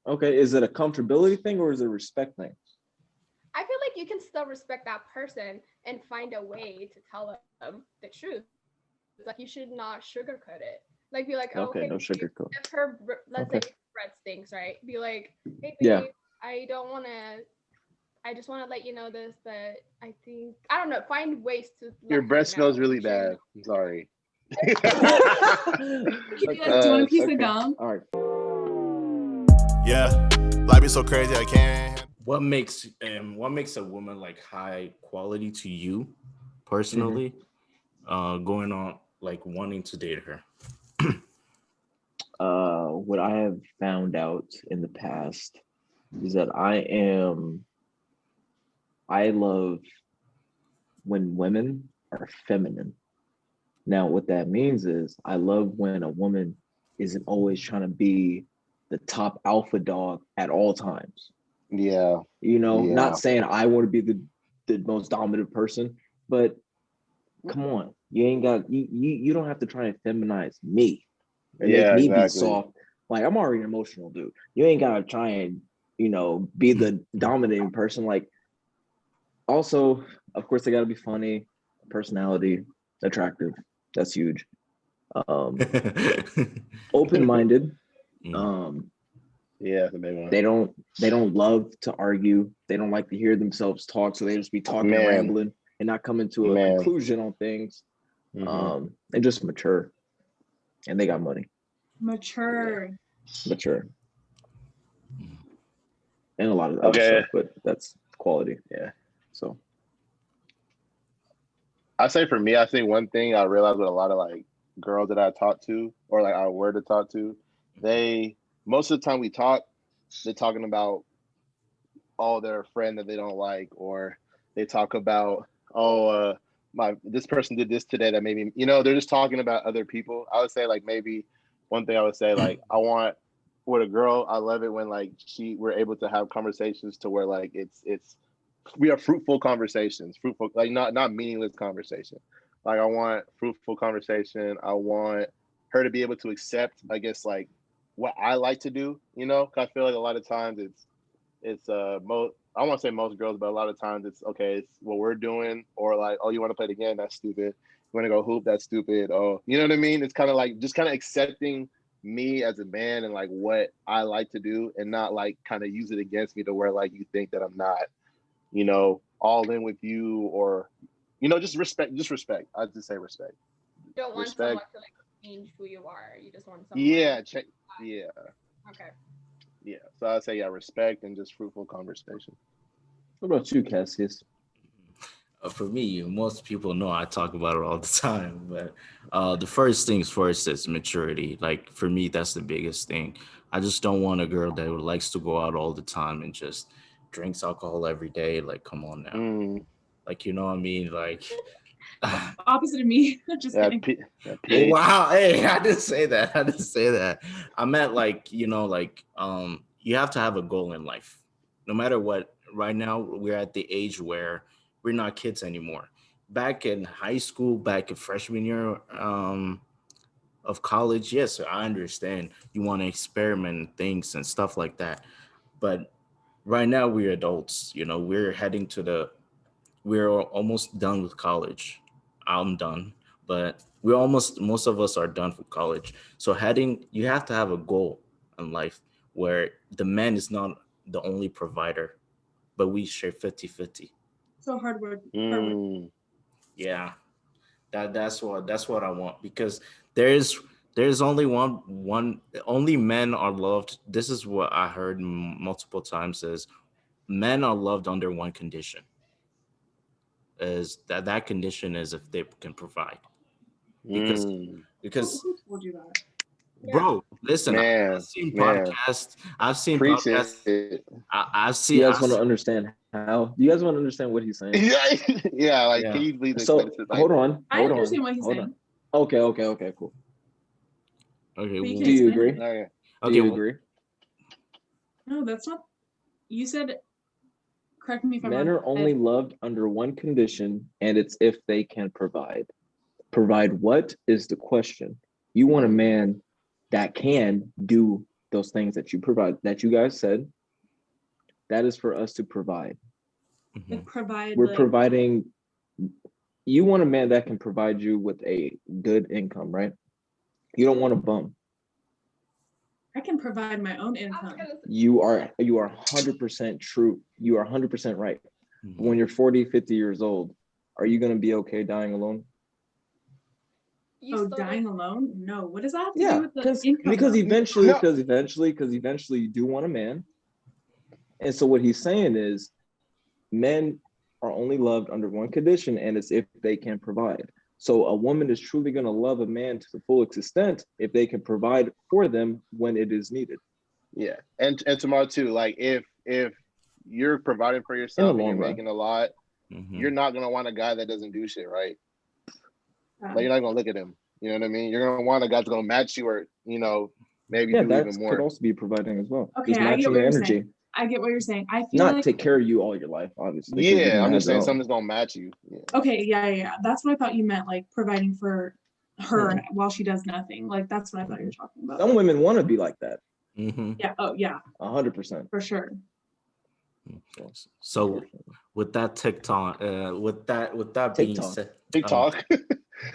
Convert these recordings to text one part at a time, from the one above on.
Okay, is it a comfortability thing or is it a respect thing? I feel like you can still respect that person and find a way to tell them the truth. Like you should not sugarcoat it. Like be like, oh, hey, Okay, babe, no sugarcoat. if her, let's say Okay. bread stinks, right? Be like, hey, Yeah. babe, I don't want to. I just want to let you know this, but I think I don't know. Find ways to Your let her breath smells know. really I'm sure you bad. know. I'm sorry. You'd be like, do you want a piece of gum? All right. Yeah, life is so crazy I can't. What makes a woman like high quality to you personally? Going on like wanting to date her. What I have found out in the past is that I love when women are feminine. Now, what that means is I love when a woman isn't always trying to be the top alpha dog at all times. Yeah. You know, Yeah. not saying I want to be the most dominant person, but come on, you ain't got you don't have to try and feminize me and make Yeah, me be exactly. soft. Like I'm already an emotional dude. You ain't gotta try and, be the dominating person. Like also, of course, they gotta be funny, personality, attractive. That's huge. Open-minded. Yeah, the big one. They don't love to argue. They don't like to hear themselves talk, so they just be talking and rambling and not coming to a conclusion on things. And just mature. And they got money. Mature. And a lot of other stuff, but that's quality. Yeah. So I say for me, I think one thing I realized with a lot of like girls that I talk to or like I were to talk to, they most of the time we talk, they're talking about their friend that they don't like, or they talk about this person did this today that made me, they're just talking about other people. I would say like maybe one thing I would say like I want with a girl, I love it when like we're able to have conversations to where like we have fruitful conversations, like not meaningless conversation. Like I want fruitful conversation. I want her to be able to accept, I guess, like what I like to do, 'cause I feel like a lot of times it's most, I won't say most girls, but a lot of times it's okay, it's what we're doing, or like, oh, you want to play the game? That's stupid. You want to go hoop? That's stupid. Oh, you know what I mean? It's kind of like just kind of accepting me as a man and like what I like to do, and not like kind of use it against me to where like you think that I'm not, all in with you, or just respect. I just say respect. You don't want Respect. someone to like change who you are. You just want someone. Yeah. Okay. Yeah. So I'd say respect and just fruitful conversation. what about you, Cassius? For me, most people know I talk about it all the time, but the first things first is maturity. Like for me, that's the biggest thing. I just don't want a girl that likes to go out all the time and just drinks alcohol every day. Like, come on now. Like, you know what I mean? Like, Opposite of me. Just kidding. oh, wow. Hey, I didn't say that. I meant like, you have to have a goal in life. No matter what, right now we're at the age where we're not kids anymore. Back in high school, back in freshman year of college, yes, I understand you want to experiment things and stuff like that. But right now we're adults, we're almost done with college. I'm done, but most of us are done with college. So you have to have a goal in life where the man is not the only provider, but we share 50-50. So hard word. Yeah, that's what I want, because there's only one only men are loved. This is what I heard multiple times, is men are loved under one condition, is that condition is if they can provide. because Who told you that? bro, listen, I've seen podcasts. Preach it. I've seen. You guys want to understand how? You guys want to understand what he's saying? Yeah. Like, can you believe this? So hold on. I understand what he's saying. Okay, cool. Okay. But Do you agree? Okay. Do you agree? No, that's not. You said. Correct me if I'm wrong. Men are only loved under one condition, and it's if they can provide. Provide what is the question? You want a man that can do those things that you provide, that you guys said, that is for us to provide. Like provide. We're like, providing. You want a man that can provide you with a good income, right? You don't want a bum. I can provide my own I was income. gonna say, You are 100% true. You are 100% right. Mhm. When you're 40, 50 years old, are you going to be okay dying alone? you Oh, still dying alone? No. What does that have to Yeah, do with the income? because though? eventually you do want a man. And so what he's saying is men are only loved under one condition, and it's if they can provide. So a woman is truly going to love a man to the full extent if they can provide for them when it is needed. Yeah, and tomorrow too. Like if you're providing for In the yourself and long you're run. making a lot, Mhm. you're not gonna want a guy that doesn't do shit, right? Um, Like you're not gonna look at him. You know what I mean? You're gonna want a guy that's gonna match you, or maybe Yeah, do that even could more. also be providing as well. Okay, Just I get matching what the you're energy. saying. I get what you're saying. I feel Not like take care of you all your life, obviously. 'cause you're Yeah, gonna I'm have just saying your something own. that's gonna match you. Yeah. okay, yeah. That's what I thought you meant, like providing for her Mhm. while she does nothing. Like that's what I thought you were talking about. Some women want to be like that, Mhm. Yeah. Oh yeah, 100%. for sure. So with that TikTok, with that being TikTok. said, TikTok.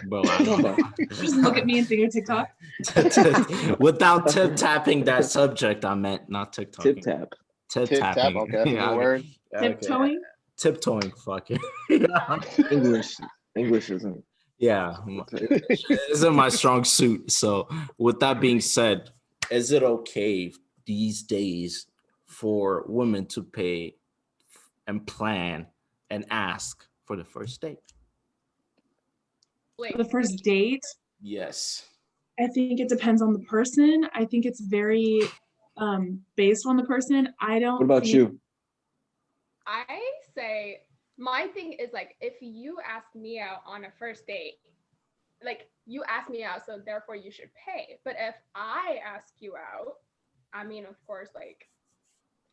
bro, I don't know. Just look at me and think of TikTok. Without tip tapping that subject, I meant not TikTok. Tip tap. Tip Tip tap. tapping. Okay, that's a Yeah, good word. Tiptoeing. Tiptoeing. Fuck it. English isn't. Yeah, isn't my strong suit. So, with that being said, is it okay these days for women to pay and plan and ask for the first date? wait, The first date. Yes. I think it depends on the person. I think it's very based on the person. I don't. What about think- you? I say my thing is like if you ask me out on a first date, like you ask me out, so therefore you should pay. But if I ask you out, I mean, of course, like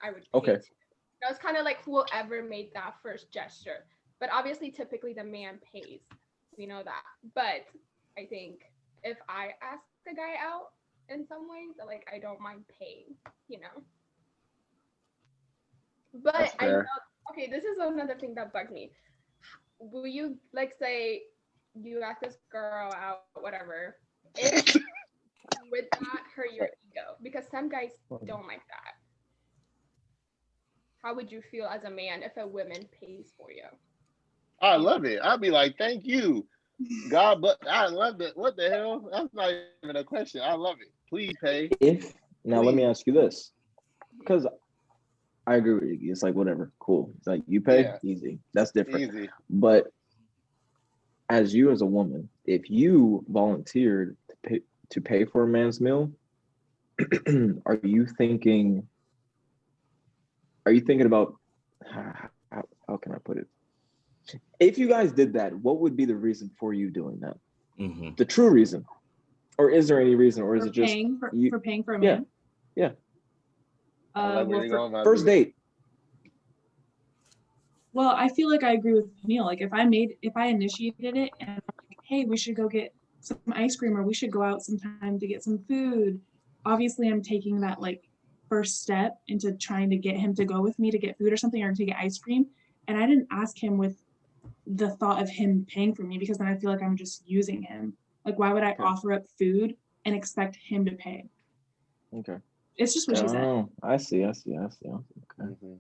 I would pay Okay. too. That was kind of like whoever made that first gesture. But obviously, typically the man pays. We know that. But I think if I ask the guy out in some ways, like I don't mind paying, you know. But That's I know, fair. okay, this is another thing that bugs me. Will you like say you ask this girl out, whatever? If would that hurt your ego? Because some guys don't like that. How would you feel as a man if a woman pays for you? I love it. I'd be like, thank you, God, but I love it. What the hell? That's not even a question. I love it. Please pay. Now let me Please. ask you this, because I agree with you. It's like whatever, cool. It's like you pay, Yeah. easy. That's different. Easy. But as you as a woman, if you volunteered to pay for a man's meal, are you thinking about how can I put it? If you guys did that, what would be the reason for you doing that? Mm-hmm. The true reason, or is there any reason, or is For it just paying you- for paying for a Yeah. man? Yeah. I like where Well, you're going, man. first date? Well, I feel like I agree with Neil. Like if I initiated it and I'm like, hey, we should go get some ice cream or we should go out sometime to get some food. Obviously, I'm taking that like first step into trying to get him to go with me to get food or something or to get ice cream. And I didn't ask him with the thought of him paying for me because then I feel like I'm just using him. Like, why would I Okay. offer up food and expect him to pay? Okay. It's just what she said. Oh, I see. Okay. Mhm.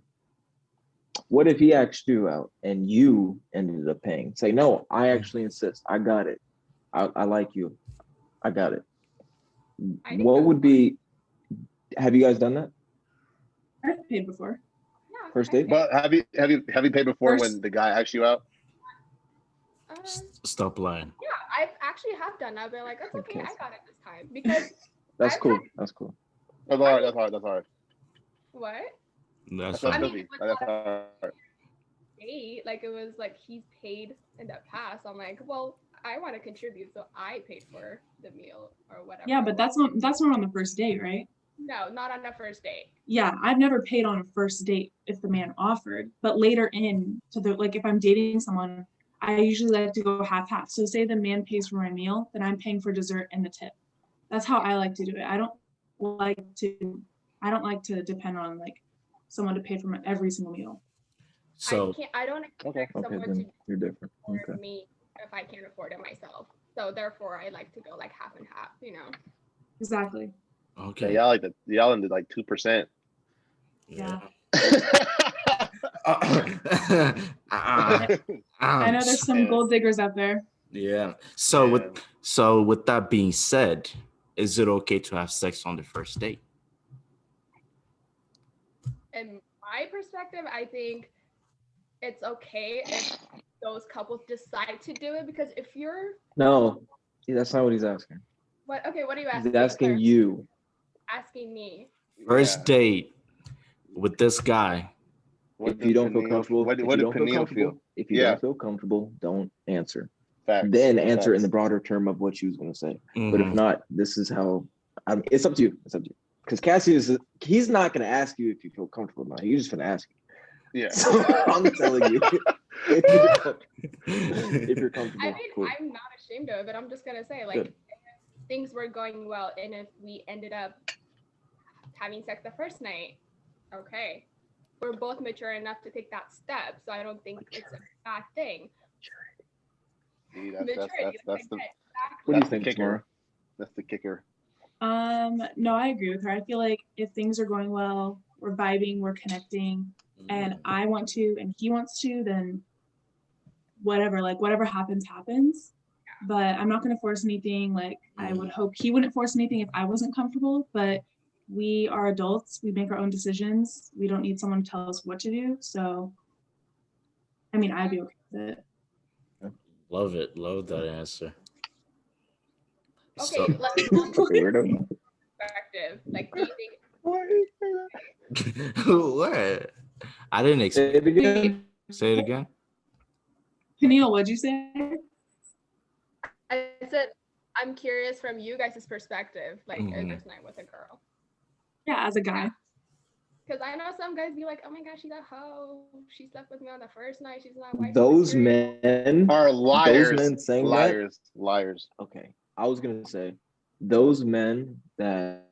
What if he asked you out and you ended up paying? Say, no, I actually insist. I got it. I like you. I got it. I think What that's would be, have you guys done that? I've paid before. Yeah, First I date? think, But have you paid before when the guy asked you out? um, Stop lying. yeah, I've actually have done that. I've been like, that's okay, Okay. I got it this time. Because That's I've cool. had- That's cool. That's hard. That's hard. That's hard. what? That's That's I fine. mean, heavy. it was That's not hard. date. Like it was like he's paid in the past. I'm like, well, I want to contribute, so I paid for the meal or whatever. Yeah, but that's not on the first date, right? no, not on the first date. Yeah, I've never paid on a first date if the man offered, but later in to the like if I'm dating someone, I usually like to go half-half. So say the man pays for my meal, then I'm paying for dessert and the tip. That's how I like to do it. I don't like to. I don't like to depend on like someone to pay for every single meal. So I don't expect Okay, someone then to you're different. afford Okay. me if I can't afford it myself. So therefore, I like to go like half and half. You know. Exactly. Yeah, okay, y'all into like 2%. Yeah. Uh, I know there's some Yeah. gold diggers out there. yeah. So Yeah. with that being said, is it okay to have sex on the first date? In my perspective, I think it's okay if those couples decide to do it because if you're No, that's not what he's asking. what are you He's asking? asking Claire? you. Asking me. First Yeah. date with this guy. What If does you don't feel Peniel- comfortable, what if what you did don't feel Peniel comfortable, feel? if you Yeah. don't feel comfortable, don't answer. Facts. Then answer in the Facts. broader term of what you was going to say. But if Mhm. not, this is how. It's up to you. It's up to you. Because he's not going to ask you if you feel comfortable or not. He's just going to ask you. Yeah. So I'm telling you, if you're comfortable, I mean, cool. I'm not ashamed of it, but I'm just gonna say like Good. if things were going well and if we ended up having sex the first night, okay. We're both mature enough to take that step, so I don't think it's a bad thing. See, Maturity, that's the What do you that's the think, kicker. Tamara? That's the kicker. No, I agree with her. I feel like if things are going well, we're vibing, we're connecting, and I want to and he wants to, then whatever happens. But I'm not going to force anything. Like I would hope he wouldn't force anything if I wasn't comfortable, but we are adults. We make our own decisions. We don't need someone to tell us what to do. So, I mean, I'd be okay with it. Love it. Love that answer. Okay, let's Okay, weirdo. perspective. Like, do you think What? I didn't Say expect. it again. Say it again. Peniel, what'd you say? I said I'm curious from you guys' perspective, like a Mhm. first night with a girl. Yeah, as a guy. Because I know some guys be like, oh my gosh, she's a hoe. She slept with me on the first night. She's not wife Those material." men Are liars. Those men saying liars. Okay, I was gonna say those men that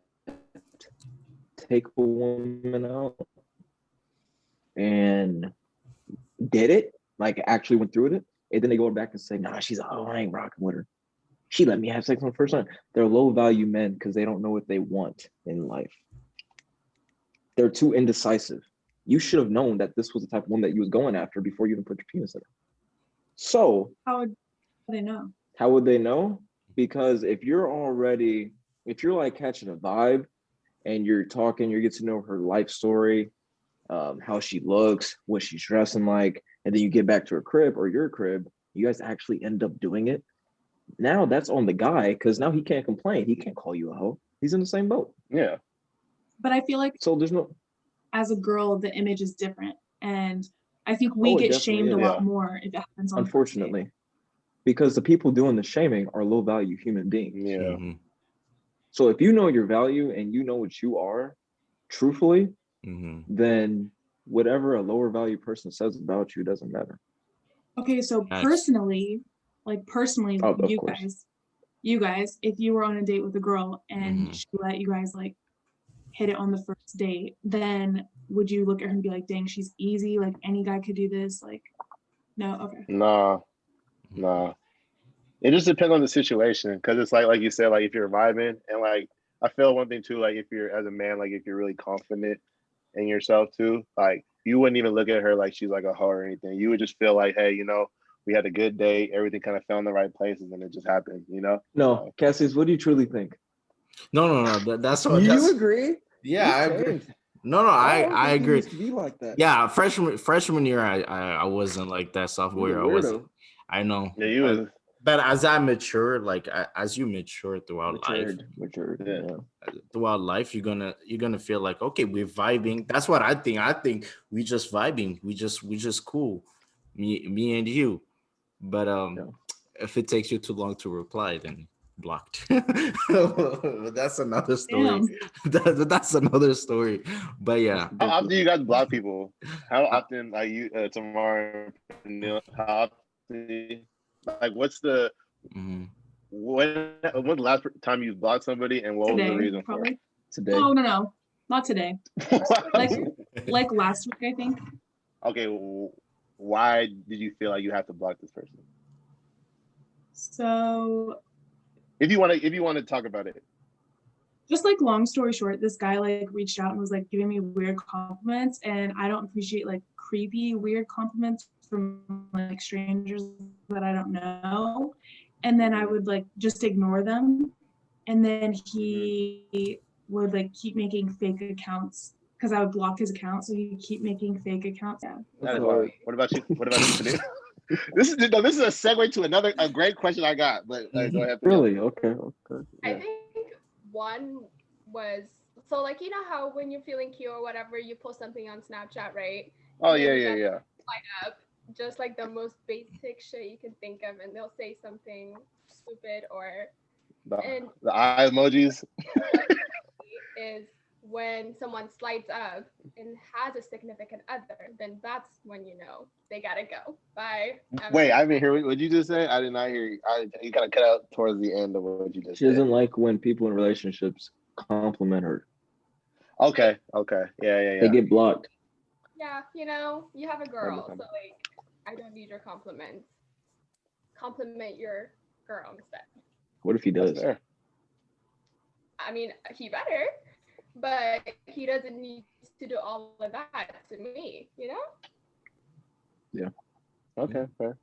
take a woman out and did it, like actually went through it, and then they go back and say, "Nah, she's a hoe. I ain't rocking with her. She let me have sex on the first time." They're low value men because they don't know what they want in life. They're too indecisive. You should have known that this was the type of woman that you was going after before you even put your penis in her. So How would they know? how would they know? Because if you're like catching a vibe and you're talking, you get to know her life story, how she looks, what she's dressing like, and then you get back to her crib or your crib, you guys actually end up doing it. Now that's on the guy because now he can't complain. He can't call you a hoe. He's in the same boat. Yeah. But I feel like So there's no. as a girl, the image is different. And I think we Oh, it get definitely shamed a is. lot Yeah. more if it happens on the first date. Unfortunately, because the people doing the shaming are low value human beings. Yeah. Mhm. So if you know your value and you know what you are, truthfully, Mhm. then whatever a lower value person says about you doesn't matter. Okay, so Nice. personally, Of you course. guys, if you were on a date with a girl and Mhm. she let you guys like hit it on the first date, then would you look at her and be like, dang, she's easy, like any guy could do this? Like, no, okay. Nah. It just depends on the situation, because it's like you said, like if you're vibing, and like I feel one thing too, like if you're as a man, like if you're really confident in yourself too, like you wouldn't even look at her like she's like a hoe or anything. You would just feel like, hey, we had a good date, everything kind of fell in the right places, and it just happened, No, Cassius, what do you truly think? No. That's what. You That's, agree? yeah, I agree. Changed. No, I don't I think you agree. used to be like that. Yeah, freshman year, I wasn't like that. You're Sophomore, a I wasn't. weirdo. I know. Yeah, you was. But as I mature, like as you mature throughout life, Matured. Yeah. throughout life, you're gonna feel like, okay, we're vibing. That's what I think. I think we just vibing. We just cool. Me and you. But Yeah. if it takes you too long to reply, then blocked. That's another story. That's another story. But yeah. How often do you guys block people? How often, like you, tomorrow, how often, like what's Mhm. when's the last time you blocked somebody, and what was the Today, reason for it? probably. today. Oh no, not today. Like last week, I think. Okay, why did you feel like you have to block this person? So If you want to talk about it. just like long story short, this guy like reached out and was like giving me weird compliments, and I don't appreciate like creepy weird compliments from like strangers that I don't know. And then I would like just ignore them, and then he would like keep making fake accounts because I would block his account, so he'd keep making fake accounts. Yeah. That is hard. What about you? Today? This is a segue to a great question I got. But go ahead. Really? Okay. I think one was, so like, you know how when you're feeling cute or whatever, you post something on Snapchat, right? Oh yeah. Light up just like the most basic shit you can think of, and they'll say something stupid or the eye emojis. Is when someone slides up and has a significant other, then that's when you know they gotta go. Bye. Wait, I didn't hear what you just said. I did not hear you. You kind of cut out towards the end of what you just said. She doesn't like when people in relationships compliment her. Okay. Yeah. They get blocked. Yeah, you know, you have a girl, so like, I don't need your compliments. Compliment your girl instead. What if he does? I mean, he better, but he doesn't need to do all of that to me, you know? Yeah. Okay, fair.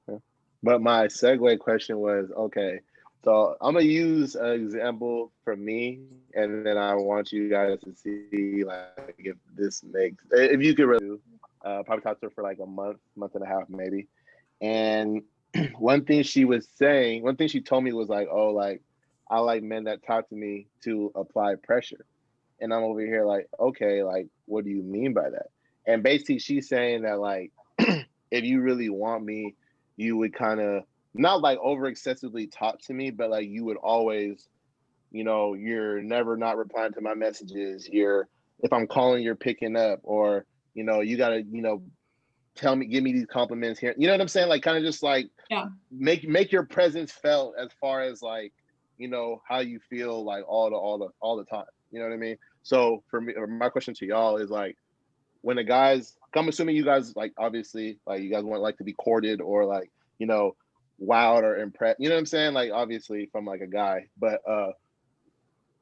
But my segue question was, okay, so I'm gonna use an example from me, and then I want you guys to see like if this makes, if you could really probably talk to her for like a month and a half maybe. And one thing she told me was like, oh, like I like men that talk to me to apply pressure. And I'm over here like, okay, like what do you mean by that? And basically she's saying that like if you really want me, you would kind of not like over excessively talk to me, but like you would always, you know, you're never not replying to my messages. If I'm calling, you're picking up, or, you know, you gotta, you know, give me these compliments here. You know what I'm saying? Like kind of just like make your presence felt as far as like, you know, how you feel like all the time. You know what I mean? So for me, my question to y'all is like, when the guys, I'm assuming you guys like obviously like you guys want like to be courted or like, you know, wowed or impressed. You know what I'm saying? Like obviously from like a guy, but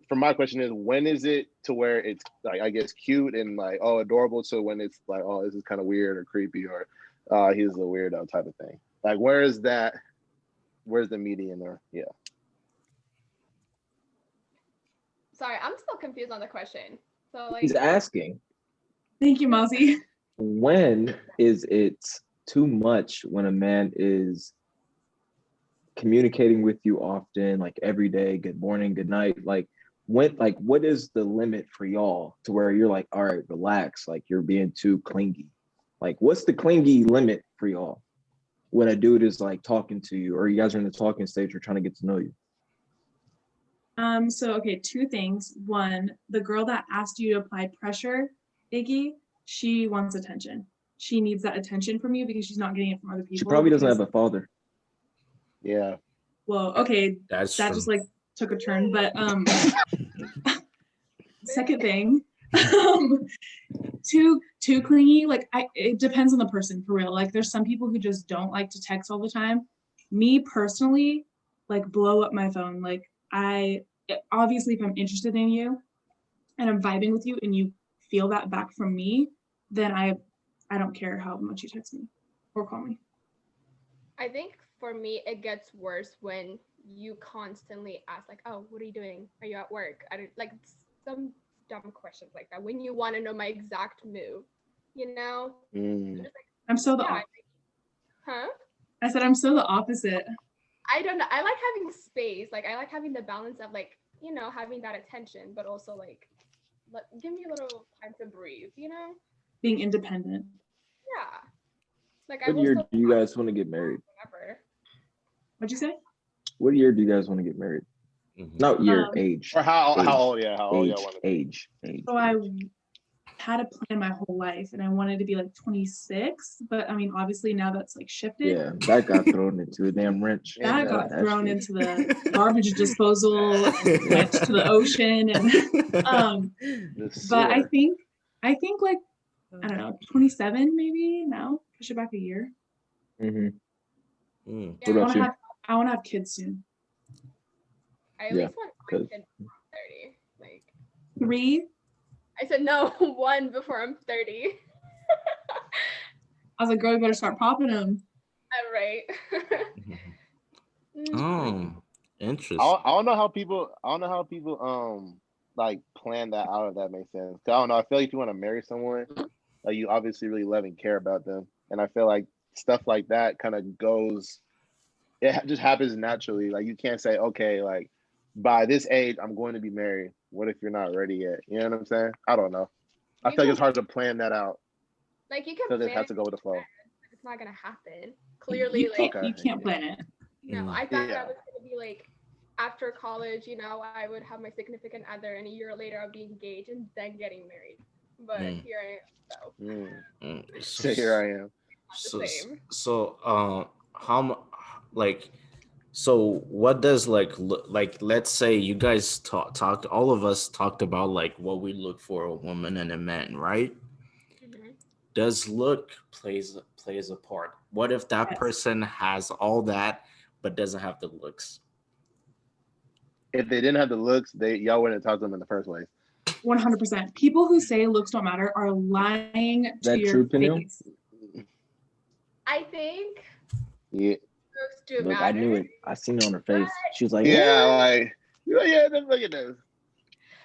for my question is, when is it to where it's like I guess cute and like adorable to when it's like this is kind of weird or creepy or he's a weirdo type of thing? Like where's the median or Sorry, I'm still confused on the question. So like he's asking. Thank you, Mozzie. When is it too much when a man is communicating with you often, like every day, good morning, good night, like what is the limit for y'all to where you're like, all right, relax, like you're being too clingy? Like what's the clingy limit for y'all when a dude is like talking to you or you guys are in the talking stage or trying to get to know you? So okay, two things. One, the girl that asked you to apply pressure, Iggy, she wants attention. She needs that attention from you because she's not getting it from other people. She probably doesn't have a father. Yeah. Well, okay, that true. just like took a turn. But second thing, too clingy. Like it depends on the person for real. Like there's some people who just don't like to text all the time. Me personally, like blow up my phone. Like obviously if I'm interested in you and I'm vibing with you and you feel that back from me, then I don't care how much you text me or call me. I think for me it gets worse when you constantly ask like, oh, what are you doing? Are you at work? I don't like some dumb questions like that when you want to know my exact move, you know? I'm so the Huh? I said I'm so the opposite. I don't know. I like having space. Like I like having the balance of like, you know, having that attention, but also like give me a little time to breathe, you know? Being independent. Yeah. Like What year do you guys want to get married? Whatever. What'd you say? What year do you guys want to get married? Not year, age. Or how old? Yeah, how old age, y'all want to age. So had a plan my whole life and I wanted to be like 26, but I mean, obviously now that's like shifted. Yeah, that got thrown into a damn wrench. That Yeah, got that's thrown true. into the garbage disposal and went to the ocean. And but I think like, I don't know, 27 maybe now, push it back a year. Mm-hmm. Mm. What about you? I want to have kids soon. I at Yeah, least want one kid before I'm 30. Like 3. I said no, one before I'm 30. I was like, girl, you better start popping them. I'm right. Oh, interesting. I don't know how people like plan that out, if that makes sense. 'Cause I don't know. I feel like if you want to marry someone, like you obviously really love and care about them, and I feel like stuff like that kind of goes. It just happens naturally. Like you can't say, okay, like by this age I'm going to be married. What if you're not ready yet? You know what I'm saying? I don't know. I feel like it's hard to plan that out. Like you can So plan just have to go with the flow. but it's not gonna happen. Clearly, You like can't, you can't plan it. no, I thought Yeah. I was gonna be like after college, you know, I would have my significant other and a year later I'll be engaged and then getting married. But here I am, so So here I am. So, the same. how like, so what does like let's say you guys talked, all of us talked about like what we look for a woman and a man, right? Mhm. Does look plays a part? What if that Yes. person has all that but doesn't have the looks? If they didn't have the looks, y'all wouldn't talk to them in the first place. 100%. People who say looks don't matter are lying to That your true, Peniel? face. I think Yeah. looks do Look, matter. I knew it. I seen it on her face. She was like, Yeah, "What?" like look at this.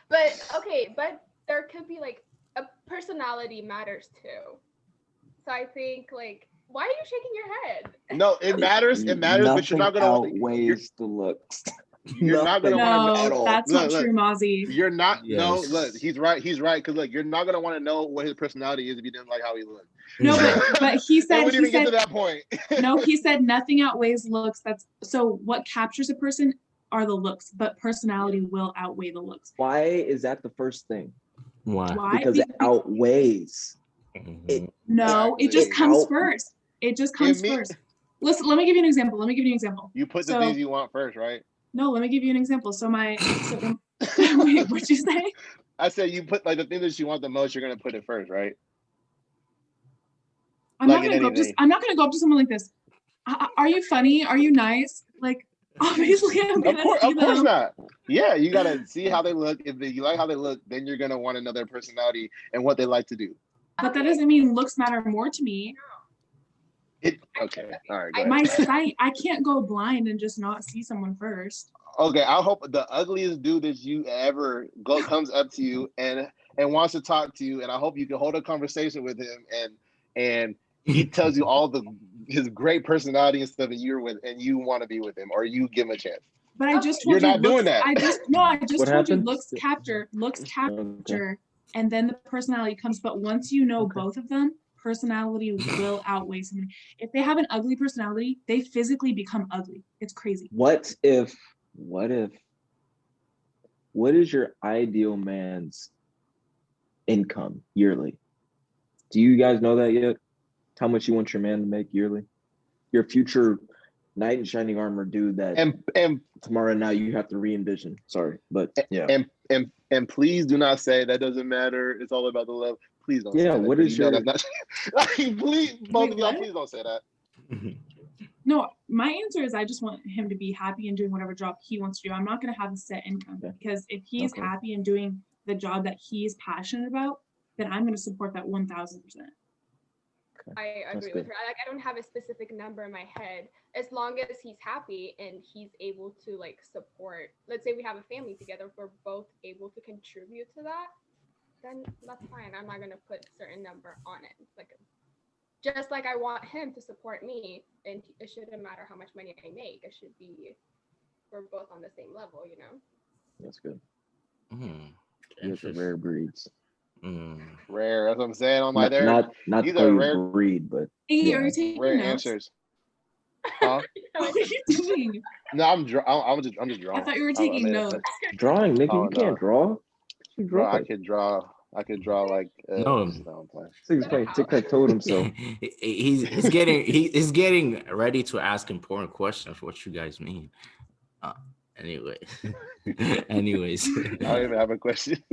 But okay, but there could be like a personality matters too. So I think like why are you shaking your head? No, it matters. It matters, but you're Nothing not gonna outweighs the looks. you're not gonna Nothing want to at No, all. that's Look, not true, Mozzie. You're not. No, Yes. look, he's right. He's right. Because look, you're not gonna want to know what his personality is if you didn't like how he looked. No, but he It said, wouldn't even get to that point. no, he said nothing outweighs looks. That's so what captures a person are the looks, but personality will outweigh the looks. Why is that the first thing? Why? Why? Because it outweighs. Mhm. No, it just Exactly. comes first. It just comes me- first. Listen, let me give you an example. You put the So- things you want first, right? No, let me give you an example. So wait, what'd you say? I said you put like the thing that you want the most. You're gonna put it first, right? I'm Like not in gonna go up to anything. I'm not gonna go up to someone like this. Are you funny? Are you nice? Like obviously I'm Of gonna course, see of course them. not. Yeah, you gotta see how they look. If you like how they look, then you're gonna want to know their personality and what they like to do. But that doesn't mean looks matter more to me. Okay, all right, go ahead. My sight, I can't go blind and just not see someone first. Okay, I hope the ugliest dude that you ever comes up to you and wants to talk to you, and I hope you can hold a conversation with him and he tells you all his great personality and stuff, and you're with and you want to be with him, or you give him a chance. But I just told You're you not doing looks, that. I just What told you happened? looks capture, and then the personality comes. But once you know both of them, personality will outweigh something. If they have an ugly personality, they physically become ugly. It's crazy. What is your ideal man's income yearly? Do you guys know that yet? How much you want your man to make yearly? Your future knight in shining armor dude that And tomorrow night you have to re-envision. Sorry, but yeah. And please do not say that doesn't matter. It's all about the love. Please don't. Yeah, say that, what 'cause is you know your- that's not. Please, both of y'all, what? please don't say that. No, my answer is I just want him to be happy and doing whatever job he wants to do. I'm not going to have a set income Okay. because if he's Okay. happy and doing the job that he's passionate about, then I'm going to support that 1000%. I That's agree with good. her. Like I don't have a specific number in my head. As long as he's happy and he's able to like support, let's say we have a family together, if we're both able to contribute to that, then that's fine. I'm not gonna put a certain number on it. Like just like I want him to support me, and it shouldn't matter how much money I make. It should be we're both on the same level, you know. That's good. Mm, You guys are rare breeds. Mm. Rare. That's what I'm saying. On my there. Not to These call are you rare- breed, but Hey, yeah. are you taking Rare notes? answers. Huh? What are you doing? No, I'm just I drawing. thought you were I taking made a notes. text. Drawing, Nikki, Oh, you can't no. draw. You Bro, draw. I could draw. I could draw like No. I'm playing. He's playing tic-tac-toe himself. he's getting ready to ask important questions. What you guys mean? Anyway, anyways, I don't even have a question.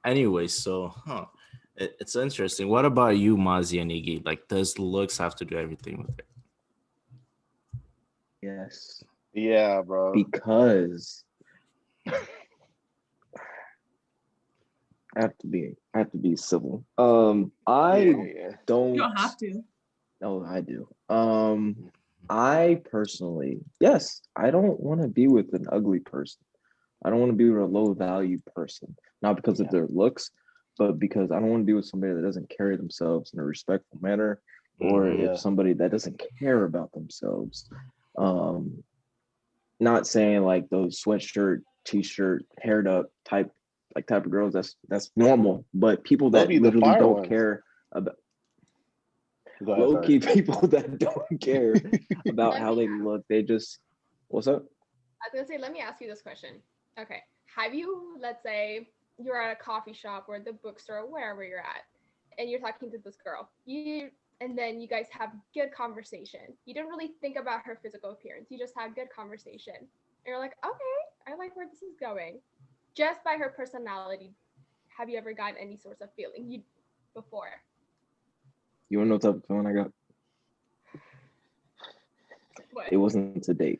anyways, so it's interesting. What about you, Mazi and Iggy? Like, does looks have to do everything with it? Yes, Yeah, bro. because I have to be civil. I Yeah. don't. You don't have to. No, I do. I personally, yes, I don't want to be with an ugly person. I don't want to be with a low value person, not because of their looks, but because I don't want to be with somebody that doesn't carry themselves in a respectful manner, or if somebody that doesn't care about themselves. Not saying like those sweatshirt, t-shirt, haired up type of girls. That's normal, but people that They'll be the literally fire don't ones. care about. Go ahead, Low-key people that don't care about how they look, they just, what's up? I was gonna say, let me ask you this question. Okay, have you, let's say you're at a coffee shop or the bookstore, wherever you're at, and you're talking to this girl, and then you guys have good conversation. You don't really think about her physical appearance. You just have good conversation. And you're like, okay, I like where this is going. Just by her personality, have you ever gotten any sort of feeling before? You wanna know what type of feeling I got? What? It wasn't to date.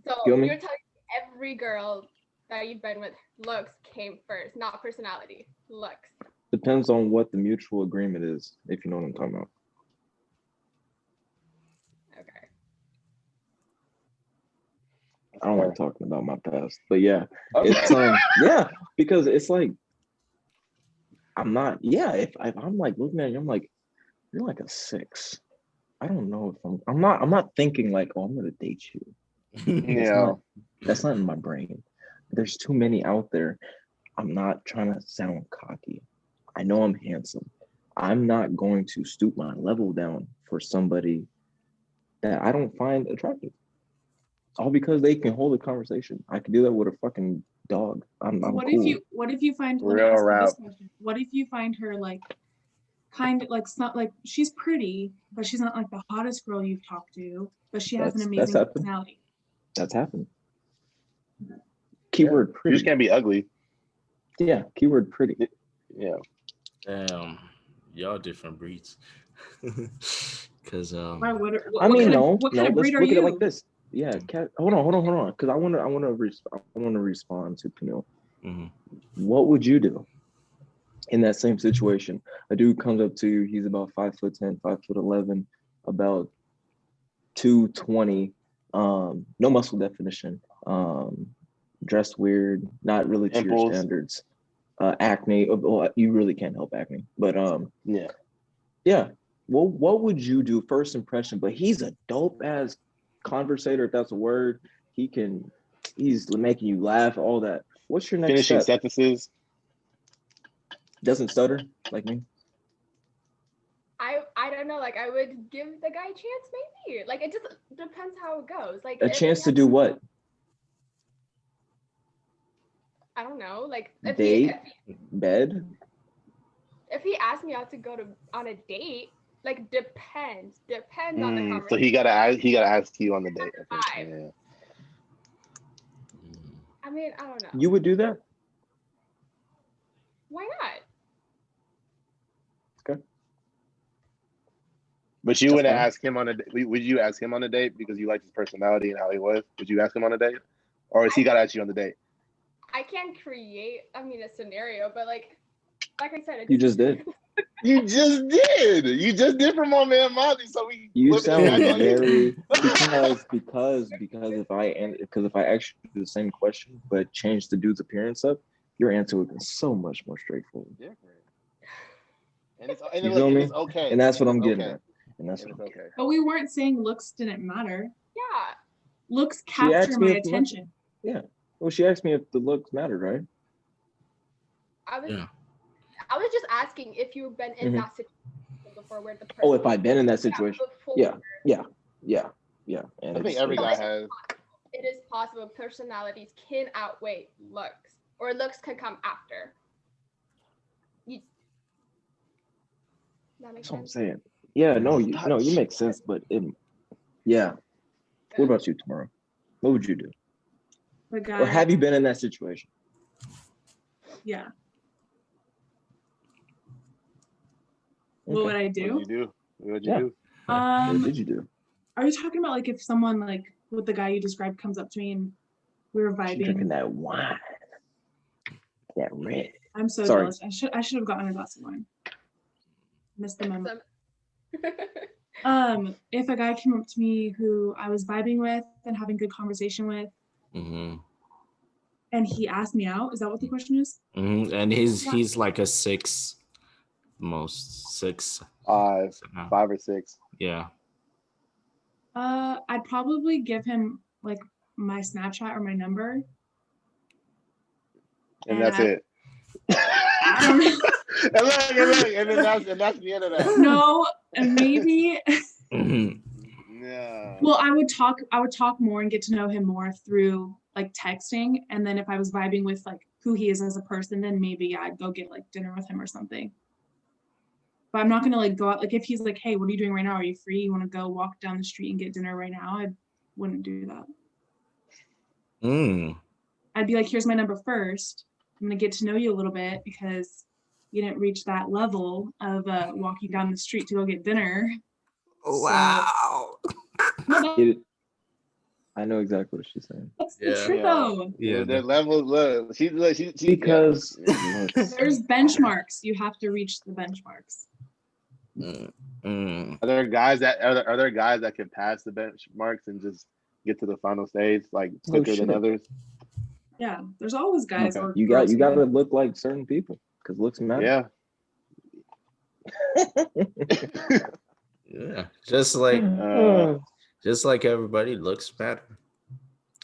So feel me? you're telling me every girl that you've been with, looks came first, not personality, looks. Depends on what the mutual agreement is, if you know what I'm talking about. Okay. I don't like talking about my past, but yeah, Okay. it's yeah, because it's like I'm not. Yeah, if I'm like looking at you, I'm like, you're like a 6. I don't know if I'm not thinking like, oh, I'm gonna date you. Yeah. That's not in my brain. There's too many out there. I'm not trying to sound cocky. I know I'm handsome. I'm not going to stoop my level down for somebody that I don't find attractive. All because they can hold a conversation. I could do that with a fucking dog. I'm What cool. if you find Real let me ask you rap. this question. What if you find her like kind of like, it's not like she's pretty, but she's not like the hottest girl you've talked to, but she has an That's amazing happened. personality. That's happened. Keyword You pretty. just can't be ugly. Yeah, keyword pretty. Yeah. Damn, y'all different breeds. Because Why, what I mean, what kind of let's breed are look at it you? like this. Yeah, hold on, because I want to respond to Peniel. What would you do in that same situation? A dude comes up to you. He's about 5'10", 5'11", about 220. No muscle definition. Dressed weird, not really to your Pimples. standards. Acne. Well, you really can't help acne, but yeah. Well, what would you do first impression? But he's a dope ass conversator, if that's a word. He's making you laugh, all that. What's your next Finishing step? sentences. Doesn't stutter like me. I don't know, like I would give the guy a chance, maybe. Like it just depends how it goes. Like A chance to do what? I don't know. Like Date, bed. If he asked me out to go on a date, like depends on the conversation. So he gotta ask you on the date. Okay. Yeah. I mean, I don't know. You would do that? Why not? Okay. But you wouldn't ask him on a date. Would you ask him on a date because you liked his personality and how he was? Would you ask him on a date, or is he gotta ask you on the date? I can't create, a scenario, but like I said, you just did. You just did. You just did for my man Molly. So we. You sound very because if I actually do the same question but change the dude's appearance up, your answer would be so much more straightforward. Different. And it's You feel me? It's okay. And that's what I'm getting at. And that's what I'm okay. getting. But we weren't saying looks didn't matter. Yeah. Looks capture my attention. Yeah. Well, she asked me if the looks mattered, right? I was just asking if you've been in that situation before, where the person. Oh, if I've been in that situation. Yeah. And I think every guy has. it is possible personalities can outweigh looks, or looks can come after. That makes That's what I'm sense. saying. Yeah, no, you make sense, but yeah. What about you, Tomorrow? What would you do? The guy, Or have you been in that situation? yeah. Okay. What would I What do? did you do? What did you Yeah. do? What did you do? Are you talking about like if someone like what the guy you described comes up to me and we were She drinking vibing? that wine. That red. I'm so Sorry. jealous. I should have gotten a glass of wine. Missed the memo. If a guy came up to me who I was vibing with and having good conversation with, and he asked me out, is that what the question is? And he's like a 6, most 6. 5 or 6. Yeah. I'd probably give him like my Snapchat or my number. And that's it. I don't know. and that's the end of that. No, and maybe. Yeah. Well, I would talk more and get to know him more through like texting, and then if I was vibing with like who he is as a person, then maybe I'd go get like dinner with him or something. But I'm not gonna like go out, like if he's like, hey, what are you doing right now? Are you free? You want to go walk down the street and get dinner right now? I wouldn't do that. I'd be like, here's my number first. I'm gonna get to know you a little bit because you didn't reach that level of walking down the street to go get dinner. Wow. So, I know exactly what she's saying. that's the truth though. Yeah. The level. Look, she Because There's benchmarks. You have to reach the benchmarks. Are there guys that can pass the benchmarks and just get to the final stage like quicker than others? Yeah, there's always guys okay. or you girls got to look like certain people because looks matter. Yeah. Yeah. Just like everybody, looks matter.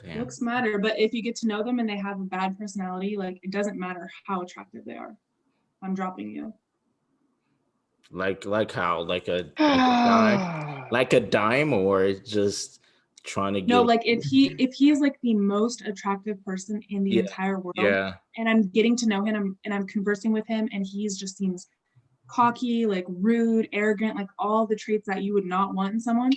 Damn. Looks matter, but if you get to know them and they have a bad personality, like it doesn't matter how attractive they are. I'm dropping you. Like how? Like a dime? Like a dime, or just trying to get? No, like if he is like the most attractive person in the entire world, and I'm getting to know him and I'm conversing with him, and he's just seems cocky, like rude, arrogant, like all the traits that you would not want in someone.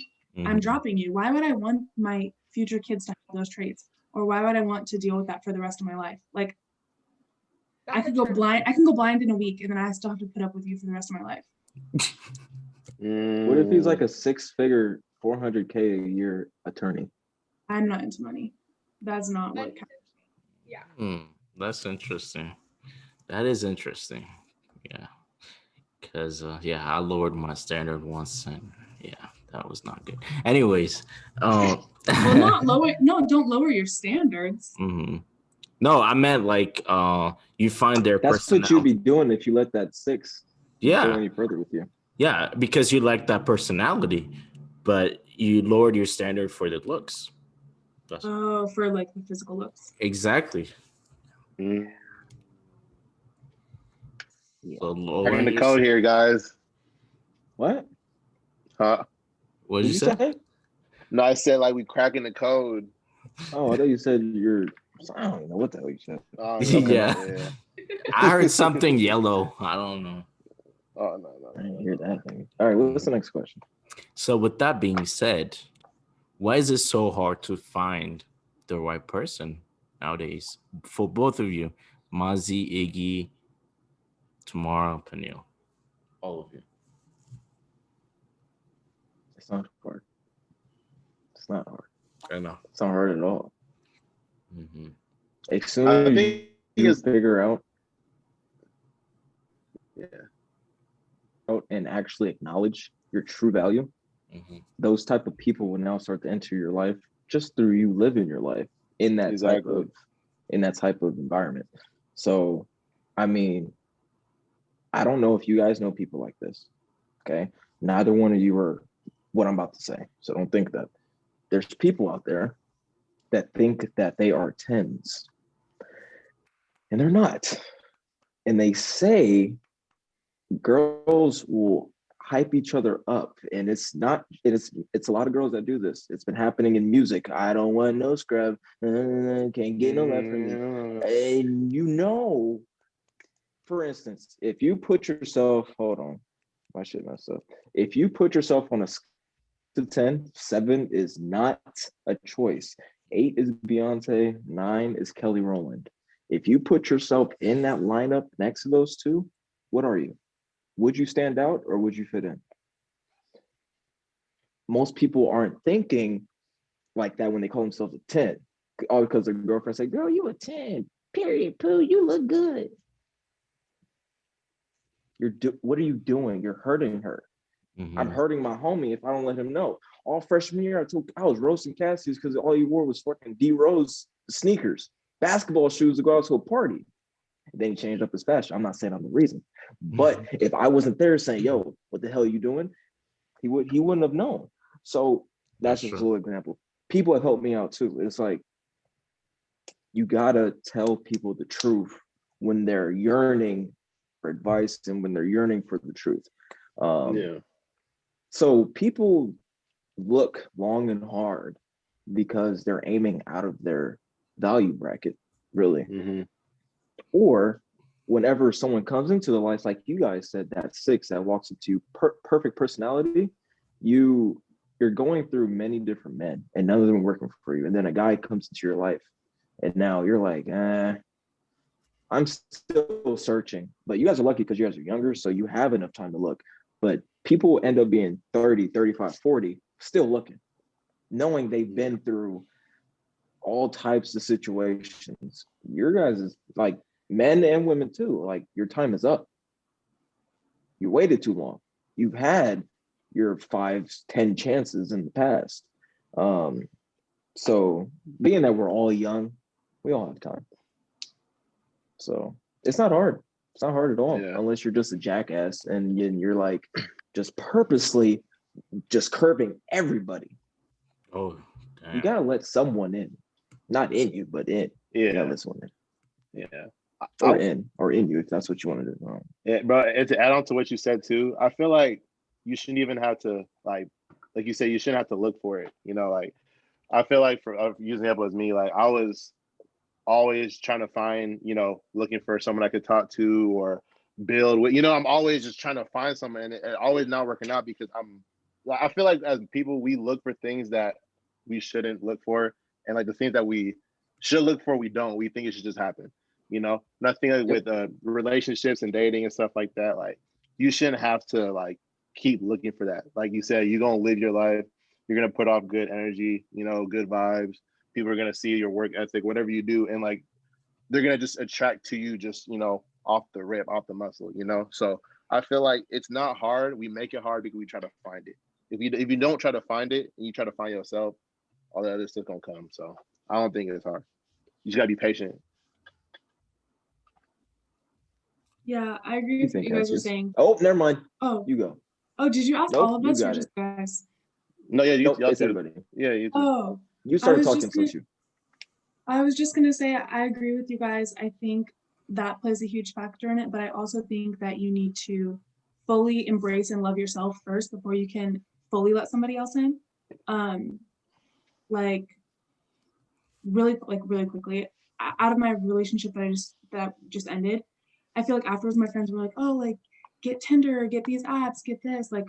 I'm dropping you. Why would I want my future kids to have those traits? Or why would I want to deal with that for the rest of my life? Like I can go blind in a week and then I still have to put up with you for the rest of my life. What if he's like a 6-figure, $400K a year attorney? I'm not into money. That's not what Yeah. That's interesting. That is interesting. Yeah. Because I lowered my standard once and that was not good. Anyways, well, not lower. No, don't lower your standards. No, I meant like you find their That's personality. what you'd be doing if you let that 6 go any further with you. Yeah, because you like that personality, but you lowered your standard for the looks. For like the physical looks. Exactly. So lowering the code here, guys. What? Huh? What did you say? No, I said like we cracking the code. Oh, I thought you said I don't know what the hell you said. Yeah. I heard something yellow. I don't know. Oh no. I didn't hear that thing. All right, what's the next question? So with that being said, why is it so hard to find the right person nowadays for both of you, Mazi, Iggy, Tamara, Peniel, all of you? It's not hard. It's not hard. I know. It's not hard at all. As soon as you figure out and actually acknowledge your true value, those type of people will now start to enter your life just through you living your life in that type of environment. So, I mean, I don't know if you guys know people like this. Okay, neither one of you are what I'm about to say, so don't think that. There's people out there that think that they are 10s, and they're not. And they say girls will hype each other up, and it's a lot of girls that do this. It's been happening in music. I don't want no scrub, can't get no love from me. And for instance, if you put yourself, hold on, my shit messed up. If you put yourself on a scale to 10, 7 is not a choice. 8 is Beyonce, 9 is Kelly Rowland. If you put yourself in that lineup next to those two, what are you? Would you stand out or would you fit in? Most people aren't thinking like that when they call themselves a 10. All because their girlfriend say, girl, you a 10. Period, poo, you look good. What are you doing? You're hurting her. I'm hurting my homie if I don't let him know. All freshman year, I was roasting Cassius because all he wore was fucking D Rose sneakers, basketball shoes to go out to a party. And then he changed up his fashion. I'm not saying I'm the reason, but if I wasn't there saying, "Yo, what the hell are you doing?" He wouldn't have known. So that's just a little example. People have helped me out too. It's like you gotta tell people the truth when they're yearning for advice and when they're yearning for the truth. So people look long and hard because they're aiming out of their value bracket, really. Or whenever someone comes into the life, like you guys said, that 6 that walks into you, perfect personality, you're going through many different men and none of them are working for you. And then a guy comes into your life and now you're like, I'm still searching. But you guys are lucky because you guys are younger, so you have enough time to look. But people end up being 30, 35, 40, still looking, knowing they've been through all types of situations. Your guys is like men and women too. Like your time is up. You waited too long. You've had your 5, 10 chances in the past. So being that we're all young, we all have time. So it's not hard. It's not hard at all, unless you're just a jackass and you're like just purposely just curbing everybody. Oh, damn. You gotta let someone in, not in you, but in. You gotta let someone in. Or in you if that's what you want to do. Yeah, bro. And to add on to what you said too, I feel like you shouldn't even have to like you said, you shouldn't have to look for it. Like I feel like for using example as me, like I was always trying to find, looking for someone I could talk to or build with. I'm always just trying to find someone, and it always not working out because I feel like as people we look for things that we shouldn't look for, and like the things that we should look for, we don't. We think it should just happen. Nothing like with relationships and dating and stuff like that. Like you shouldn't have to like keep looking for that. Like you said, you're gonna live your life. You're gonna put off good energy. Good vibes. People are gonna see your work ethic, whatever you do, and like they're gonna just attract to you just off the rip, off the muscle. So I feel like it's not hard. We make it hard because we try to find it. If you don't try to find it and you try to find yourself, all that other stuff gonna come. So I don't think it's hard. You just gotta be patient. Yeah, I agree with what you guys are saying. Oh, never mind. Oh, you go. Oh, did you ask all of us or just guys? No, yeah, it's everybody. Yeah, you too. Oh, you started talking since you. I was just gonna say I agree with you guys. I think that plays a huge factor in it, but I also think that you need to fully embrace and love yourself first before you can fully let somebody else in. Really quickly, out of my relationship that just ended, I feel like afterwards my friends were like, oh, like get Tinder, get these apps, get this, like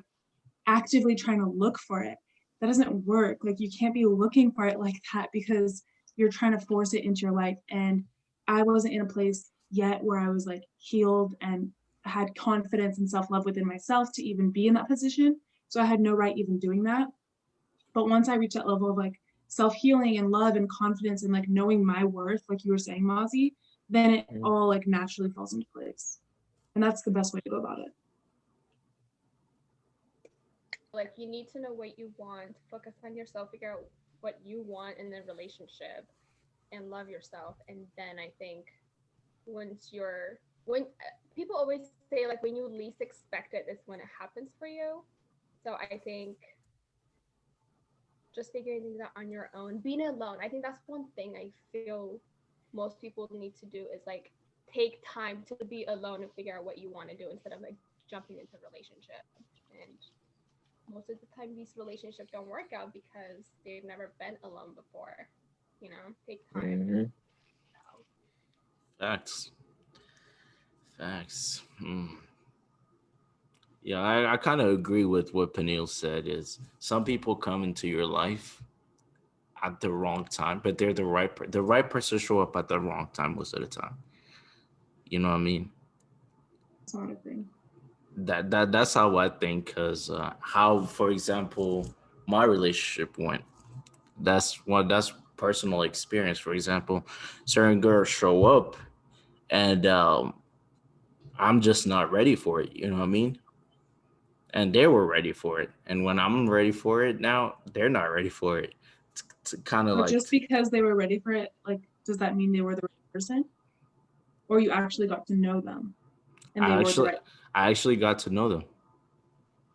actively trying to look for it. That doesn't work. Like you can't be looking for it like that because you're trying to force it into your life. And I wasn't in a place yet where I was like healed and had confidence and self-love within myself to even be in that position. So I had no right even doing that. But once I reached that level of like self-healing and love and confidence and like knowing my worth, like you were saying, Mozzie, then it all like naturally falls into place. And that's the best way to go about it. Like you need to know what you want, focus on yourself, figure out what you want in the relationship and love yourself. And then I think when people always say like when you least expect it is when it happens for you. So I think just figuring things out on your own, being alone. I think that's one thing I feel most people need to do is like take time to be alone and figure out what you want to do instead of like jumping into a relationship. And most of the time, these relationships don't work out because they've never been alone before. Take time. Mhm. Facts. Facts. Yeah, I kind of agree with what Peniel said. Is some people come into your life at the wrong time, but they're the right person show up at the wrong time most of the time. You know what I mean? Sort of thing. That's how I think. Because how, for example, my relationship went. That's personal experience. For example, certain girls show up, and I'm just not ready for it. You know what I mean? And they were ready for it. And when I'm ready for it now, they're not ready for it. It's kind of But like just because they were ready for it, like, does that mean they were the right person? Or you actually got to know them and they I were the actually right, I actually got to know them.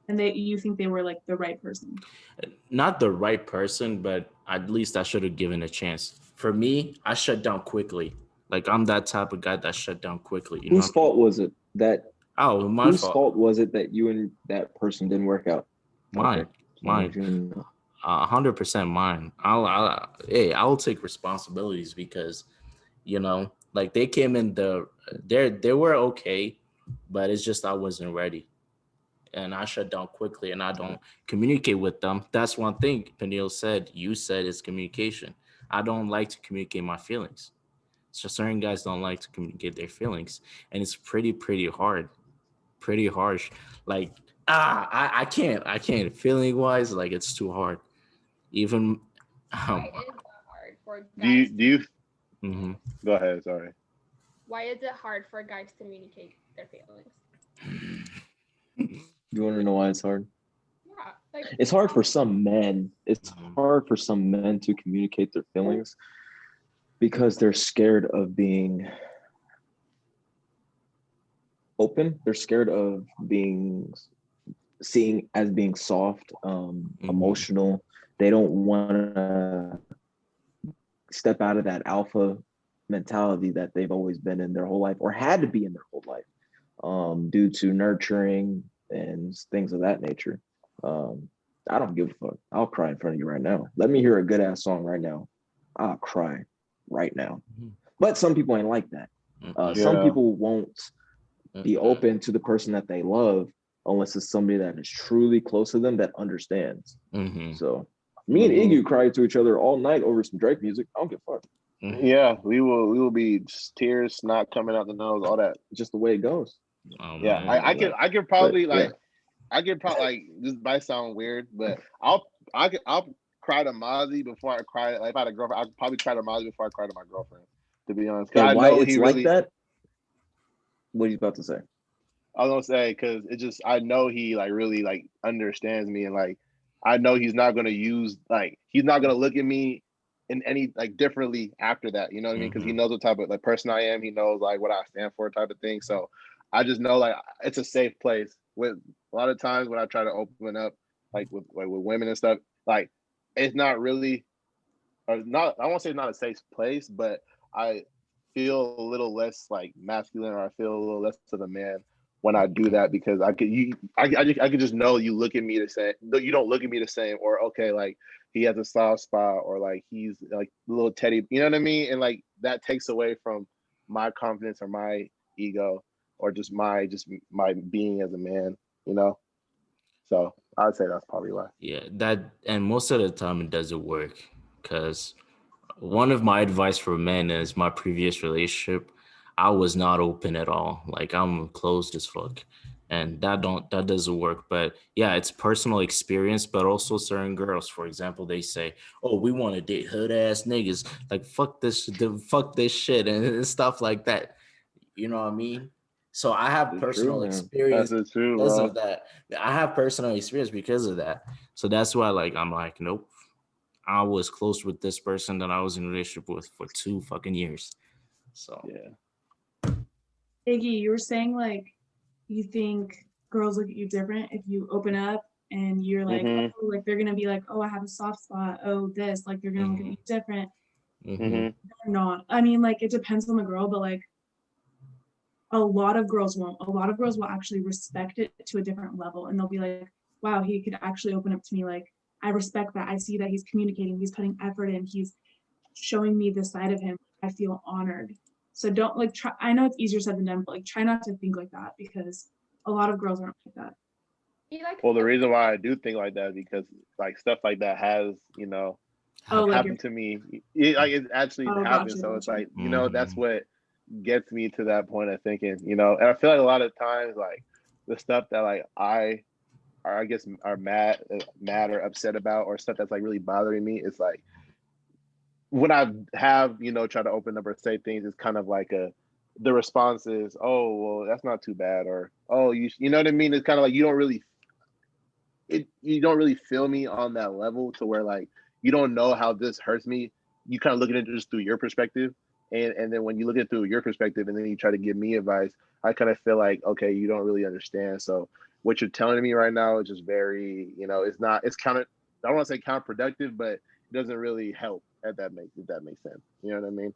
and you think they were like the right person? Not the right person, but at least I should have given a chance. For me, I shut down quickly. Like I'm that type of guy that shut down quickly. You know Whose what I mean? fault was it that Oh, my whose fault. fault was it that you and that person didn't work out? Mine. Okay. Just wanted Mine. you to know. 100% mine. I'll take responsibilities because like they came in they were okay, but it's just I wasn't ready. And I shut down quickly and I don't communicate with them. That's one thing Peniel said. You said is communication. I don't like to communicate my feelings. So certain guys don't like to communicate their feelings. And it's pretty hard. Pretty harsh. Like, I can't. Feeling wise, like it's too hard. Even Why is it hard for Do you guys? do you mhm. go ahead? Sorry. Why is it hard for guys to communicate their feelings? You want to know why it's hard? Yeah, like It's hard for some men. It's hard for some men to communicate their feelings because they're scared of being open. They're scared of being seen as being soft, emotional. They don't want to step out of that alpha mentality that they've always been in their whole life or had to be in their whole life, due to nurturing and things of that nature. I don't give a fuck. I'll cry in front of you right now. Let me hear a good ass song right now. I'll cry right now. But some people ain't like that. Some people won't be open to the person that they love unless it's somebody that is truly close to them that understands. So me and Iggy cried to each other all night over some Drake music. I don't give a fuck. Yeah, we will be just tears, snot coming out the nose, all that. Just the way it goes. Yeah, I could probably I could probably like this might sound weird, but I'll cry to Mozzie before I cry. Like if I had a girlfriend, I'd probably cry to Mozzie before I cry to my girlfriend. To be honest, because I why know it's he like really. that? What are you about to say? I was gonna say because it just I know he like really like understands me and like I know he's not gonna use like he's not gonna look at me in any like differently after that. You know what I mean? Because he knows what type of like person I am. He knows like what I stand for, type of thing. So I just know like it's a safe place. With a lot of times when I try to open up like with women and stuff, like it's not really or not. I won't say it's not a safe place, but I feel a little less like masculine or I feel a little less of a man when I do that because I could just know you look at me the same. You don't look at me the same, or okay, like he has a soft spot, or like he's like a little teddy. You know what I mean? And like that takes away from my confidence or my ego or just my being as a man. You know. So I'd say that's probably why. Yeah, that and most of the time it doesn't work because one of my advice for men is my previous relationship. I was not open at all. Like I'm closed as fuck. And that doesn't work. But yeah, it's personal experience, but also certain girls, for example, they say, oh, we want to date hood ass niggas. Like fuck this shit and stuff like that. You know what I mean? So I have It's true, personal man. experience That's true, because bro. of that. I have personal experience because of that. So that's why like I'm like, nope. I was close with this person that I was in a relationship with for 2 fucking years. So Yeah. Iggy, you were saying like you think girls look at you different if you open up and you're like, oh, like they're gonna be like, oh, I have a soft spot. Oh, this, like they're gonna look at you different. They're not. I mean, like it depends on the girl, but like a lot of girls won't. A lot of girls will actually respect it to a different level, and they'll be like, wow, he could actually open up to me. Like, I respect that. I see that he's communicating, he's putting effort in, he's showing me this side of him. I feel honored. So don't like try. I know it's easier said than done, but like try not to think like that, because a lot of girls aren't like that. You like Well, the reason why I do think like that is because like stuff like that has, Oh, like happened to me. Like it actually Oh, happened. gotcha, So it's gotcha. like, that's what gets me to that point of thinking, and I feel like a lot of times like the stuff that like I guess are mad or upset about, or stuff that's like really bothering me, it's like when I have, try to open up or say things, it's kind of like the response is, oh, well, that's not too bad. Or, oh, you know what I mean? It's kind of like, you don't really feel me on that level to where like, you don't know how this hurts me. You kind of look at it just through your perspective. And then when you look at it through your perspective and then you try to give me advice, I kind of feel like, okay, you don't really understand. So what you're telling me right now is just very, it's kind of, I don't want to say counterproductive, but it doesn't really help if that makes sense. You know what I mean?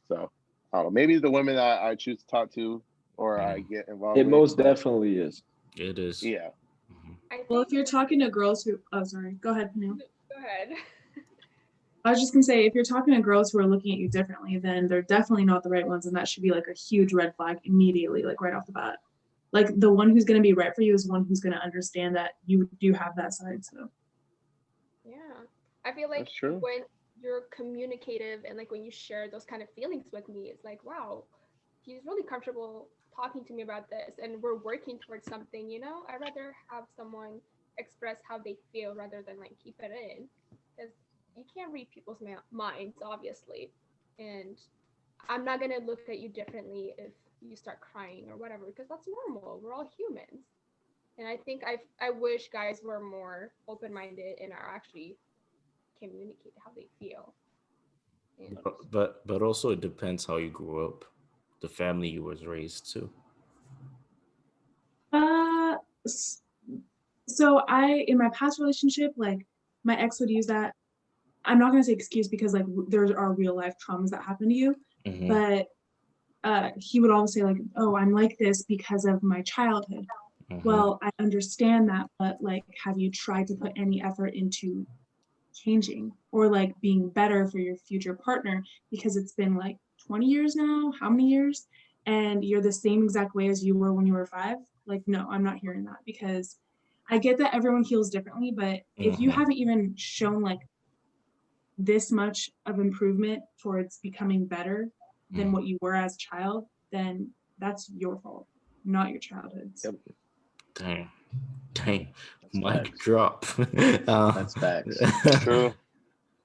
So I don't know, maybe the women I choose to talk to or I get involved It with, most definitely is. It is. Yeah. Well, if you're talking to girls who, oh, sorry, go ahead, Neil. Go ahead. I was just gonna say, if you're talking to girls who are looking at you differently, then they're definitely not the right ones, and that should be like a huge red flag immediately, like right off the bat. Like the one who's gonna be right for you is one who's gonna understand that you do have that side. So Yeah, I feel like That's true. when you're communicative and like when you share those kind of feelings with me, it's like, wow, he's really comfortable talking to me about this, and we're working towards something. I'd rather have someone express how they feel rather than like keep it in, because you can't read people's minds, obviously, and I'm not gonna look at you differently if you start crying or whatever, because that's normal. We're all humans, and I think I wish guys were more open-minded and are actually communicate how they feel. And But also it depends how you grew up, the family you was raised to. so in my past relationship, like my ex would use that. I'm not gonna say excuse, because like there are real life traumas that happen to you, but he would always say like, oh, I'm like this because of my childhood. Well, I understand that, but like, have you tried to put any effort into changing or like being better for your future partner? Because it's been like 20 years now, how many years? And you're the same exact way as you were when you were 5. Like, no, I'm not hearing that, because I get that everyone heals differently, but if you haven't even shown like this much of improvement towards becoming better than what you were as a child, then that's your fault, not your childhood's. Yep. Dang. That's Mic facts. drop. That's facts. True.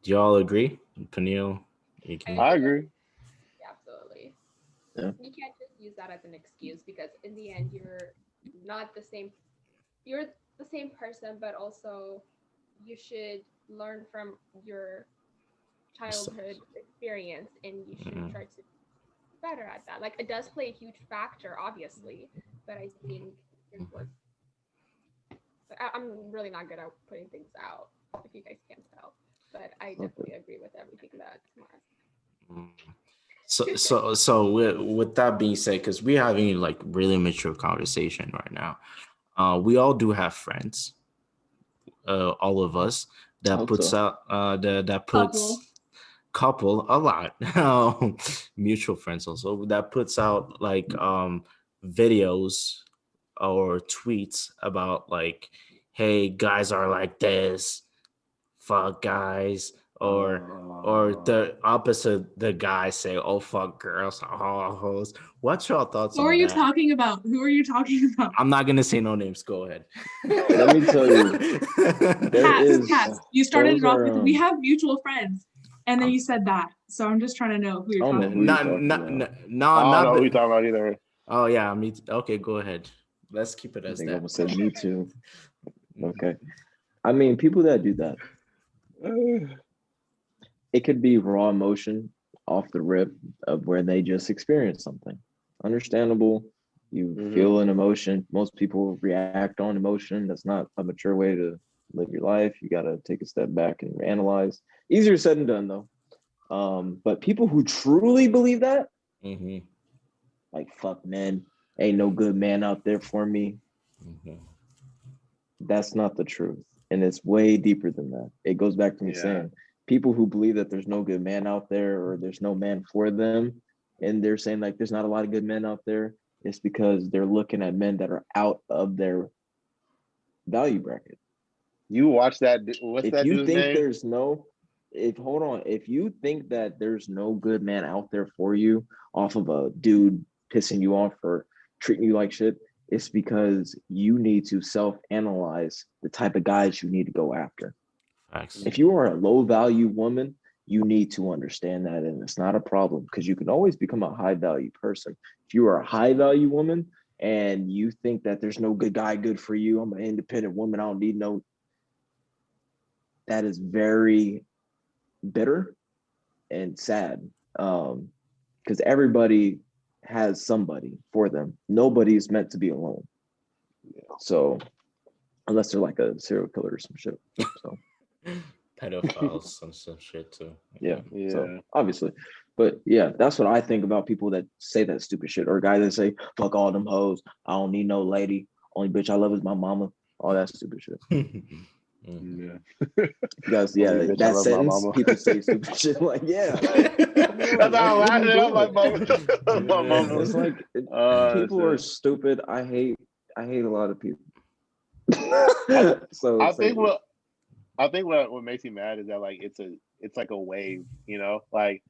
Do y'all agree? Peniel, you can. I agree. yeah, absolutely. Yeah. You can't just use that as an excuse, because in the end you're not the same. You're the same person, but also you should learn from your childhood experience, and you should try to be better at that. Like, it does play a huge factor, obviously, but I think it was. I'm really not good at putting things out, if you guys can't tell, but I definitely agree with everything that Mark. So with that being said, because we're having like really mature conversation right now, we all do have friends, all of us, that Hope puts so. out that puts couple a lot mutual friends also, that puts out like videos or tweets about like, hey, guys are like this, fuck guys, or the opposite, the guys say, oh, fuck girls, hoes. What's your thoughts Who on are you that? talking about? Who are you talking about? I'm not gonna say no names, go ahead. Let me tell you, Cats. You started it off with, we are, have mutual friends, and then you said that. So I'm just trying to know who you're I don't know talking who about. you're talking about. I don't know who not you're talking about either. oh yeah, me okay, go ahead, let's keep it I as think I that. almost said me too. Okay. I mean, people that do that, it could be raw emotion off the rip of where they just experienced something. Understandable. You feel an emotion. Most people react on emotion. That's not a mature way to live your life. You got to take a step back and analyze. Easier said than done, though. But people who truly believe that, like, fuck men, ain't no good man out there for me. Mhm. That's not the truth. And it's way deeper than that. It goes back to me Yeah. saying people who believe that there's no good man out there or there's no man for them, and they're saying like there's not a lot of good men out there, it's because they're looking at men that are out of their value bracket. You watch that? What's If that you dude's think name? there's no, if you think that there's no good man out there for you off of a dude pissing you off or treating you like shit, it's because you need to self-analyze the type of guys you need to go after. Facts. If you are a low value woman, you need to understand that, and it's not a problem because you can always become a high value person. If you are a high value woman and you think that there's no good guy good for you, I'm an independent woman, I don't need no, that is very bitter and sad, because everybody has somebody for them. Nobody's meant to be alone. So unless they're like a serial killer or some shit. So Pedophiles and some shit too. yeah. Yeah. So obviously, but yeah, that's what I think about people that say that stupid shit, or guys that say fuck all them hoes, I don't need no lady, only bitch I love is my mama, all that stupid shit. Mhm. Yeah. Because yeah, Only bitch I that love my sentence, mama. people say stupid shit like yeah. That's how I laughed at my mama. My Yeah. mama. It's like people are stupid. I hate a lot of people. So I it's like, think what makes me mad is that like it's like a wave, you know, like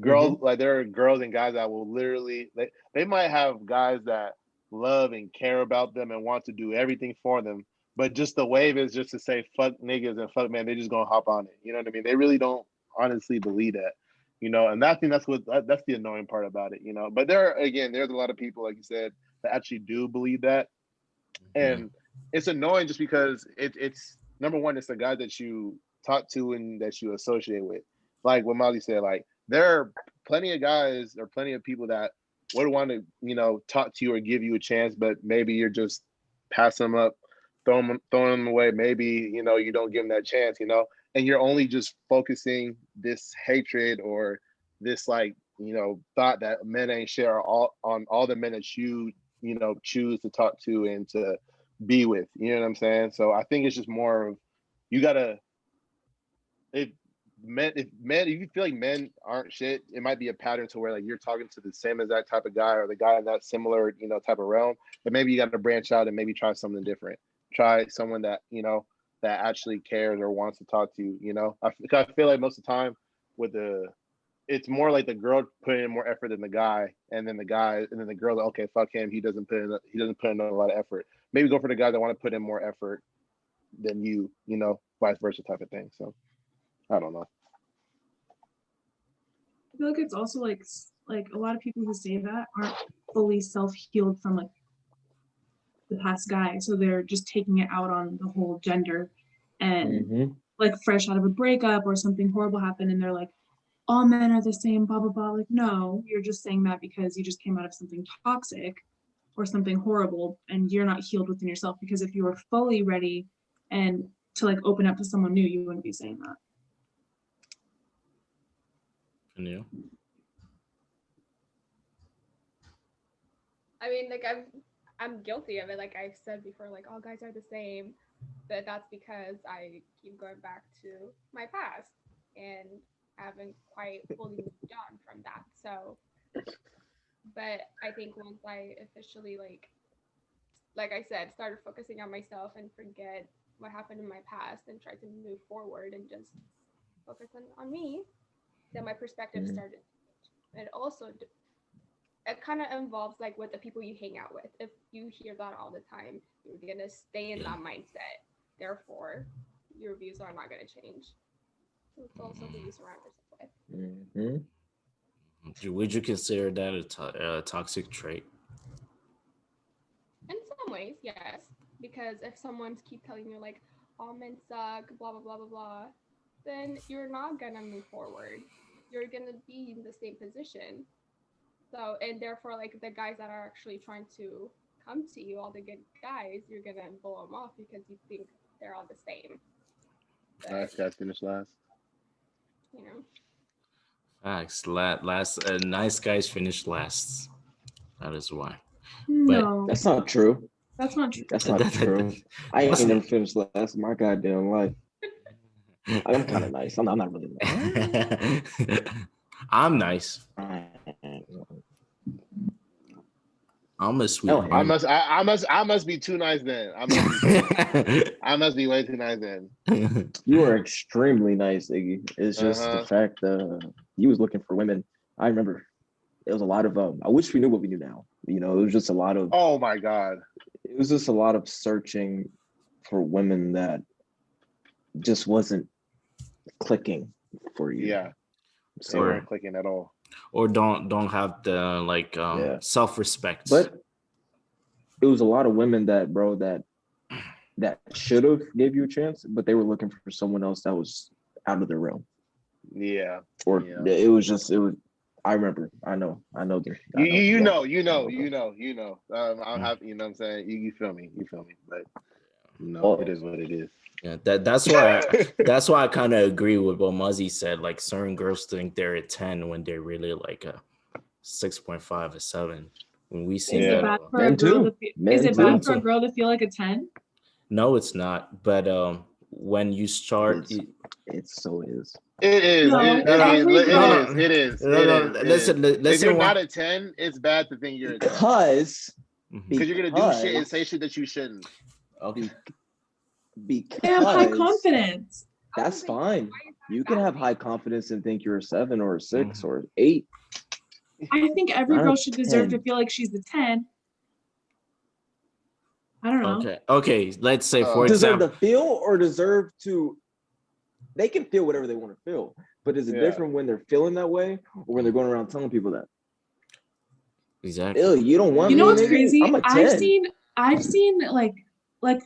girls, like there are girls and guys that will literally they might have guys that love and care about them and want to do everything for them, but just the wave is just to say fuck niggas and fuck man, they just gonna hop on it. You know what I mean? They really don't honestly believe that, you know, and I think that's the annoying part about it, you know. But there's a lot of people, like you said, that actually do believe that. And it's annoying just because it's number one, it's the guy that you talk to and that you associate with. Like what Molly said, like there are plenty of guys or plenty of people that would want to, you know, talk to you or give you a chance, but maybe you're just passing them up, throwing them away. Maybe, you know, you don't give them that chance, you know, and you're only just focusing this hatred or this like, you know, thought that men ain't share on all the men that you know, choose to talk to and to be with. You know what I'm saying? So I think it's just more of you gotta if if you feel like men aren't shit, it might be a pattern to where like you're talking to the same as that type of guy or the guy in that similar, you know, type of realm. But maybe you gotta branch out and maybe try something different. Try someone that, you know, that actually cares or wants to talk to you, you know. I feel like most of the time with it's more like the girl putting in more effort than the guy, and then the girl's like, okay, fuck him. He doesn't put in a lot of effort. Maybe go for the guy that want to put in more effort than you know, vice versa type of thing. So I don't know. I feel like it's also like a lot of people who say that aren't fully self-healed from like the past guy, so they're just taking it out on the whole gender, and like fresh out of a breakup or something horrible happened, and they're like, all men are the same, blah blah blah. Like, no, you're just saying that because you just came out of something toxic or something horrible, and you're not healed within yourself. Because if you were fully ready and to like open up to someone new, you wouldn't be saying that. Yeah. I mean, like I'm guilty of it. Like I've said before, like all guys are the same, but that's because I keep going back to my past and haven't quite fully moved on from that. So, but I think once I officially like I said, started focusing on myself and forget what happened in my past and try to move forward and just focus on me, then my perspective started. It also it kind of involves like with the people you hang out with. If you hear that all the time, you're gonna stay in that mindset. Therefore, your views are not gonna change. So it's also who you surround yourself with. Would you consider that a toxic trait? In some ways, yes. Because if someone's keep telling you like all men suck, blah blah blah blah blah, then you're not gonna move forward. You're gonna be in the same position. So, and therefore, like the guys that are actually trying to come to you, all the good guys, you're gonna blow them off because you think they're all the same. But, Nice guys finish last. you know. Facts. Last, nice guys finish last. That is why. No, That's not true. that's not true. That's not true. I ain't never finished last in my goddamn life. I'm kind of nice. I'm not really nice. I'm nice. I'm a sweet No, man. I must be too nice then. I must be way too nice then. You are extremely nice, Iggy. It's just the fact that you was looking for women. I remember it was a lot of I wish we knew what we knew now. You know, it was just a lot of Oh my God. It was just a lot of searching for women that just wasn't clicking for you. Yeah. So They weren't clicking at all. Or don't have the self-respect. But it was a lot of women that, bro, that should have gave you a chance, but they were looking for someone else that was out of their realm. Yeah. Or it was. I remember. I know. You know. I'll have, you know what I'm saying? You feel me. But it is what it is. Yeah, that's why I kind of agree with what Muzzy said. Like certain girls think they're a 10 when they're really like a 6.5, a 7. When we see Is that, it bad for a girl to feel like a 10? No, it's not. But when you start, it so is. It is. No, It is. Listen. If you're not a 10, it's bad to think you're a 10. Because you're gonna do shit and say shit that you shouldn't. Okay. Because they have high confidence. That's fine. You can have high confidence and think you're a 7 or a 6 or 8. I think every girl should deserve to feel like she's the 10. I don't know. Okay. Let's say, for deserve example, to feel or deserve to. They can feel whatever they want to feel, but is it different when they're feeling that way or when they're going around telling people that? Exactly. Ew, you don't want. You me, know what's nigga? crazy? I'm a 10. I've seen like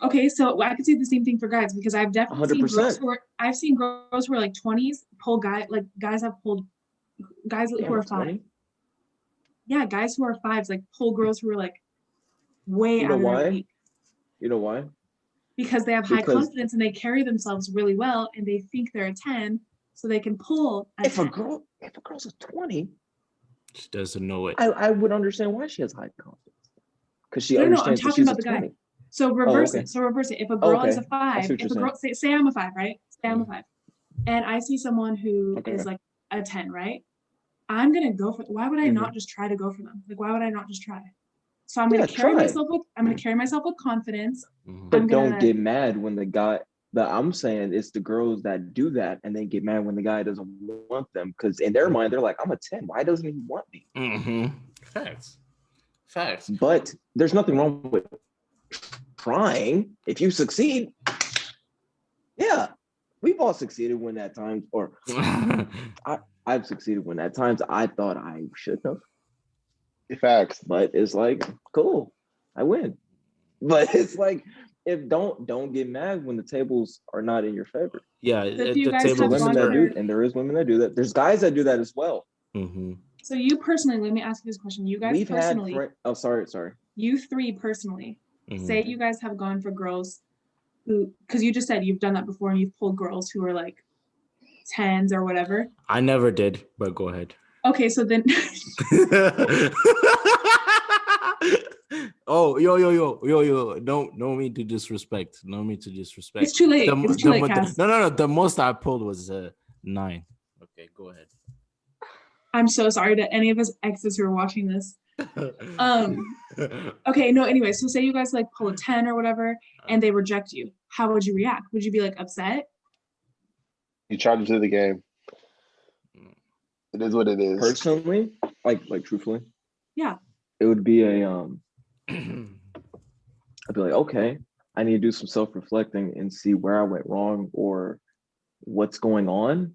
okay, so I could say the same thing for guys because I've definitely 100%. seen girls who are like 20s pull guys have pulled guys who are 5. Yeah, guys who are 5s like pull girls who are like way out of their league. You know why? Because they have high confidence and they carry themselves really well and they think they're a 10, so they can pull a 10. If a girl's a 20, she doesn't know it. I would understand why she has high confidence. Because she I'm understands talking about the 20. guy. So reverse it. If a girl is a 5, if a girl say I'm a 5, right? Say I'm a 5. And I see someone who is like a 10, right? I'm gonna go for. Why would I not just try to go for them? Like, why would I not just try? So I'm gonna carry myself with confidence. But don't get mad when the guy. But I'm saying it's the girls that do that and they get mad when the guy doesn't want them because in their mind they're like, I'm a 10. Why doesn't he want me? Facts. But there's nothing wrong with trying. If you succeed, yeah, we've all succeeded when at times, or I've succeeded when at times I thought I shouldn't have. Facts. But it's like, cool, I win. But it's like, if don't get mad when the tables are not in your favor. Yeah, the table women that do, and there is women that do that. There's guys that do that as well. So you personally, let me ask you this question. You guys personally. Sorry. You 3 personally. Say you guys have gone for girls who, because you just said you've done that before and you've pulled girls who are like 10s or whatever. I never did, but go ahead. Okay, so then. Oh, yo! No mean to disrespect. It's too late. It's too late, Cass. No. The most I pulled was 9. Okay, go ahead. I'm so sorry to any of his exes who are watching this. Okay, no. Anyway, so say you guys like pull a 10 or whatever, and they reject you. How would you react? Would you be like upset? You charge them to the game. It is what it is. Personally, like truthfully. Yeah. It would be I'd be like, okay, I need to do some self-reflecting and see where I went wrong or what's going on.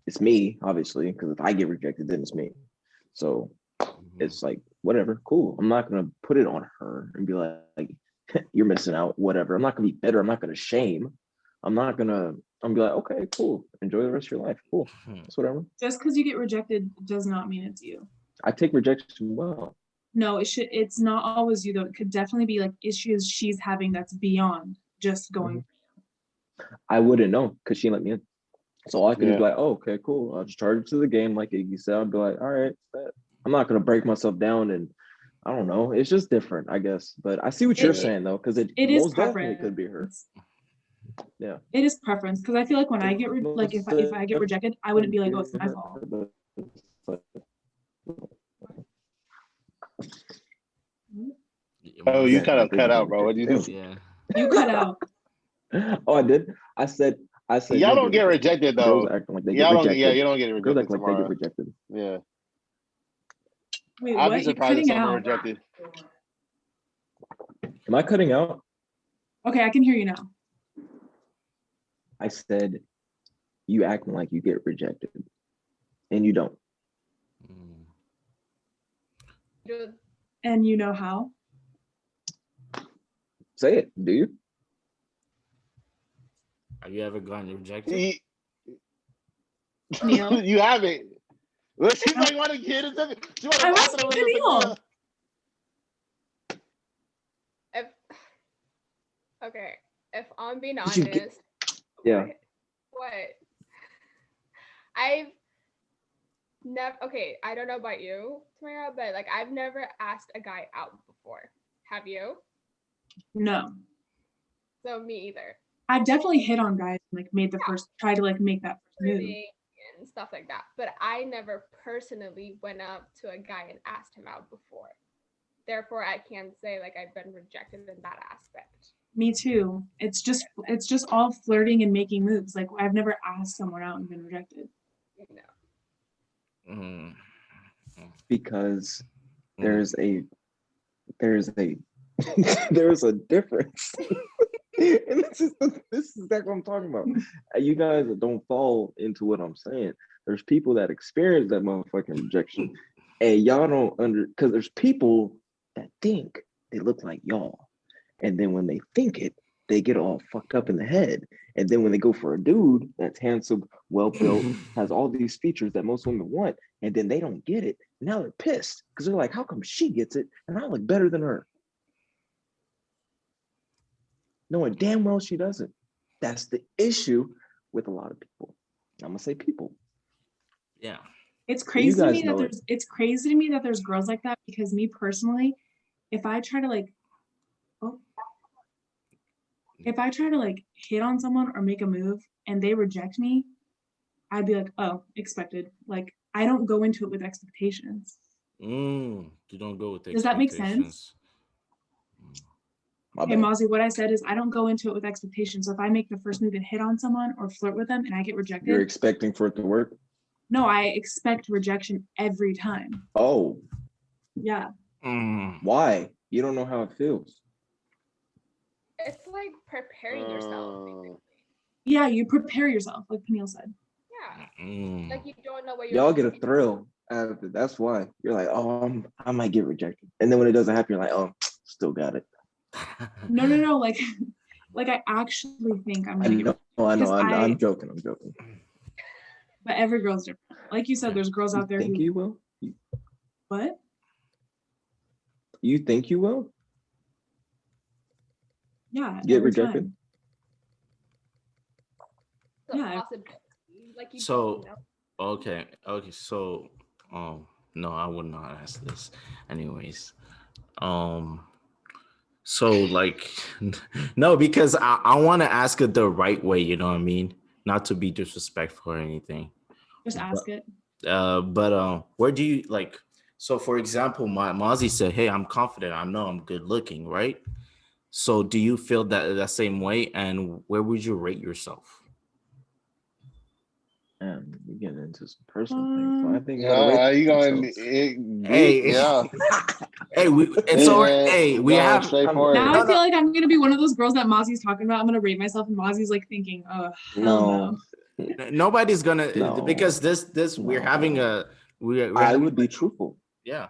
It's me, obviously, because if I get rejected, then it's me. So it's like, whatever, cool. I'm not gonna put it on her and be like you're missing out, whatever. I'm not gonna be bitter. I'm not gonna shame. I'm gonna be like, okay, cool. Enjoy the rest of your life. Cool. That's whatever. Just because you get rejected does not mean it's you. I take rejection well. No, it's not always you though. It could definitely be like issues she's having that's beyond just going. I wouldn't know because she let me in. So I could be like, oh, okay, cool. I'll just charge it to the game like you said. I'd be like, all right, I'm not gonna break myself down and I don't know. It's just different, I guess. But I see what you're It- saying though, because it It is most definitely could be her. preference. Yeah. It is preference because I feel like when I get like if I get rejected, I wouldn't be like, oh, it's my fault. Oh, you Yeah, kind I of think cut you out, bro. What get do you do? Yeah. You cut out. Oh, I did. I said. Y'all you don't get rejected though. Girls acting like they Y'all get don't. rejected. Yeah, you don't get Girls rejected act like they get tomorrow. rejected. Yeah, Wait, I'd be what? You're surprised if cutting someone out. rejected. Am I cutting out? Okay, I can hear you now. I said you acting like you get rejected, and you don't. Mm. Dude, And you know how? Say it. Do you? Have you ever gotten rejected? You, Neil. you haven't. Well, she's like, want to get into it. She want to I'm pass asking it over to Neil. if okay, if I'm being You should honest, get- Yeah. what? I've never. Okay, I don't know about you, Tamara, but like I've never asked a guy out before. Have you? No. So me either. I've definitely hit on guys and like made the first try to like make that first move. Flirting and stuff like that. But I never personally went up to a guy and asked him out before. Therefore, I can't say like I've been rejected in that aspect. Me too. It's just all flirting and making moves. Like I've never asked someone out and been rejected. You know. Mm. Because Mm. there's a there's a difference. And this is exactly what I'm talking about. You guys don't fall into what I'm saying. There's people that experience that motherfucking rejection, and y'all don't because there's people that think they look like y'all, and then when they think it, they get all fucked up in the head. And then when they go for a dude that's handsome, well built, has all these features that most women want, and then they don't get it, now they're pissed because they're like, how come she gets it and I look better than her? Knowing damn well she doesn't. That's the issue with a lot of people. I'm gonna say people. Yeah. It's You crazy to guys me that know it. it's crazy to me that there's girls like that because me personally, if I try to like hit on someone or make a move and they reject me, I'd be like, oh, expected. Like I don't go into it with expectations. You don't go with Does that make sense? expectations. My Hey, bad. Mozzie, what I said is I don't go into it with expectations. So if I make the first move and hit on someone or flirt with them and I get rejected, You're expecting for it to work? no, I expect rejection every time. Oh, Yeah. why? You don't know how it feels. It's like preparing yourself. Basically. Yeah, you prepare yourself, like Peniel said. Yeah. Like you don't know what you're Y'all get a thrill out of it. That's why. You're like, oh, I might get rejected. And then when it doesn't happen, you're like, oh, still got it. No. Like I actually think I'm gonna get I know. I'm joking. But every girl's different. Like you said, there's girls out there think who you will? what? You think you will? Yeah. Get every rejected? time. It's a Yeah. possibility. Like you So don't know. okay. So no, I would not ask this. Anyways. So like no, because I want to ask it the right way, you know what I mean? Not to be disrespectful or anything. Just ask it. But where do you like, so for example, Mozzie said, hey, I'm confident, I know I'm good looking, right? So do you feel that same way, and where would you rate yourself? Man, we getting into some personal things. So I think you gotta No, rate you going? themselves. Hey, Yeah. Hey, it's all right. Hey, we Going have straightforward. Now I feel like I'm gonna be one of those girls that Mozzie's talking about. I'm gonna rate myself, and Mozzie's like thinking, oh hell no. Nobody's gonna No. because this we're having a we're I having, would be truthful. yeah,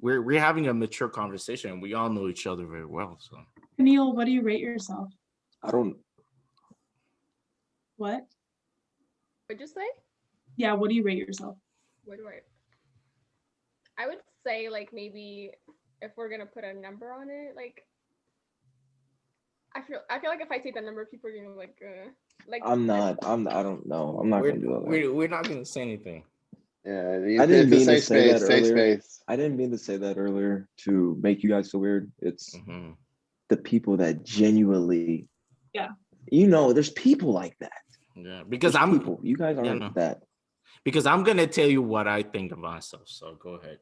we're having a mature conversation. We all know each other very well. So Neil, what do you rate yourself? I don't. What? What'd you say? Yeah, what do you rate yourself? What do I would say like maybe if we're gonna put a number on it, like I feel like if I say the number, people are gonna like I don't know. I'm not gonna do all that. we're not gonna say anything. Yeah, I didn't it's a mean to safe say that space. Safe earlier. space. I didn't mean to say that earlier to make you guys feel weird. It's Mhm. the people that genuinely, Yeah. there's people like that. Yeah, because There's people. You guys you aren't know, that. because I'm gonna tell you what I think of myself. So go ahead.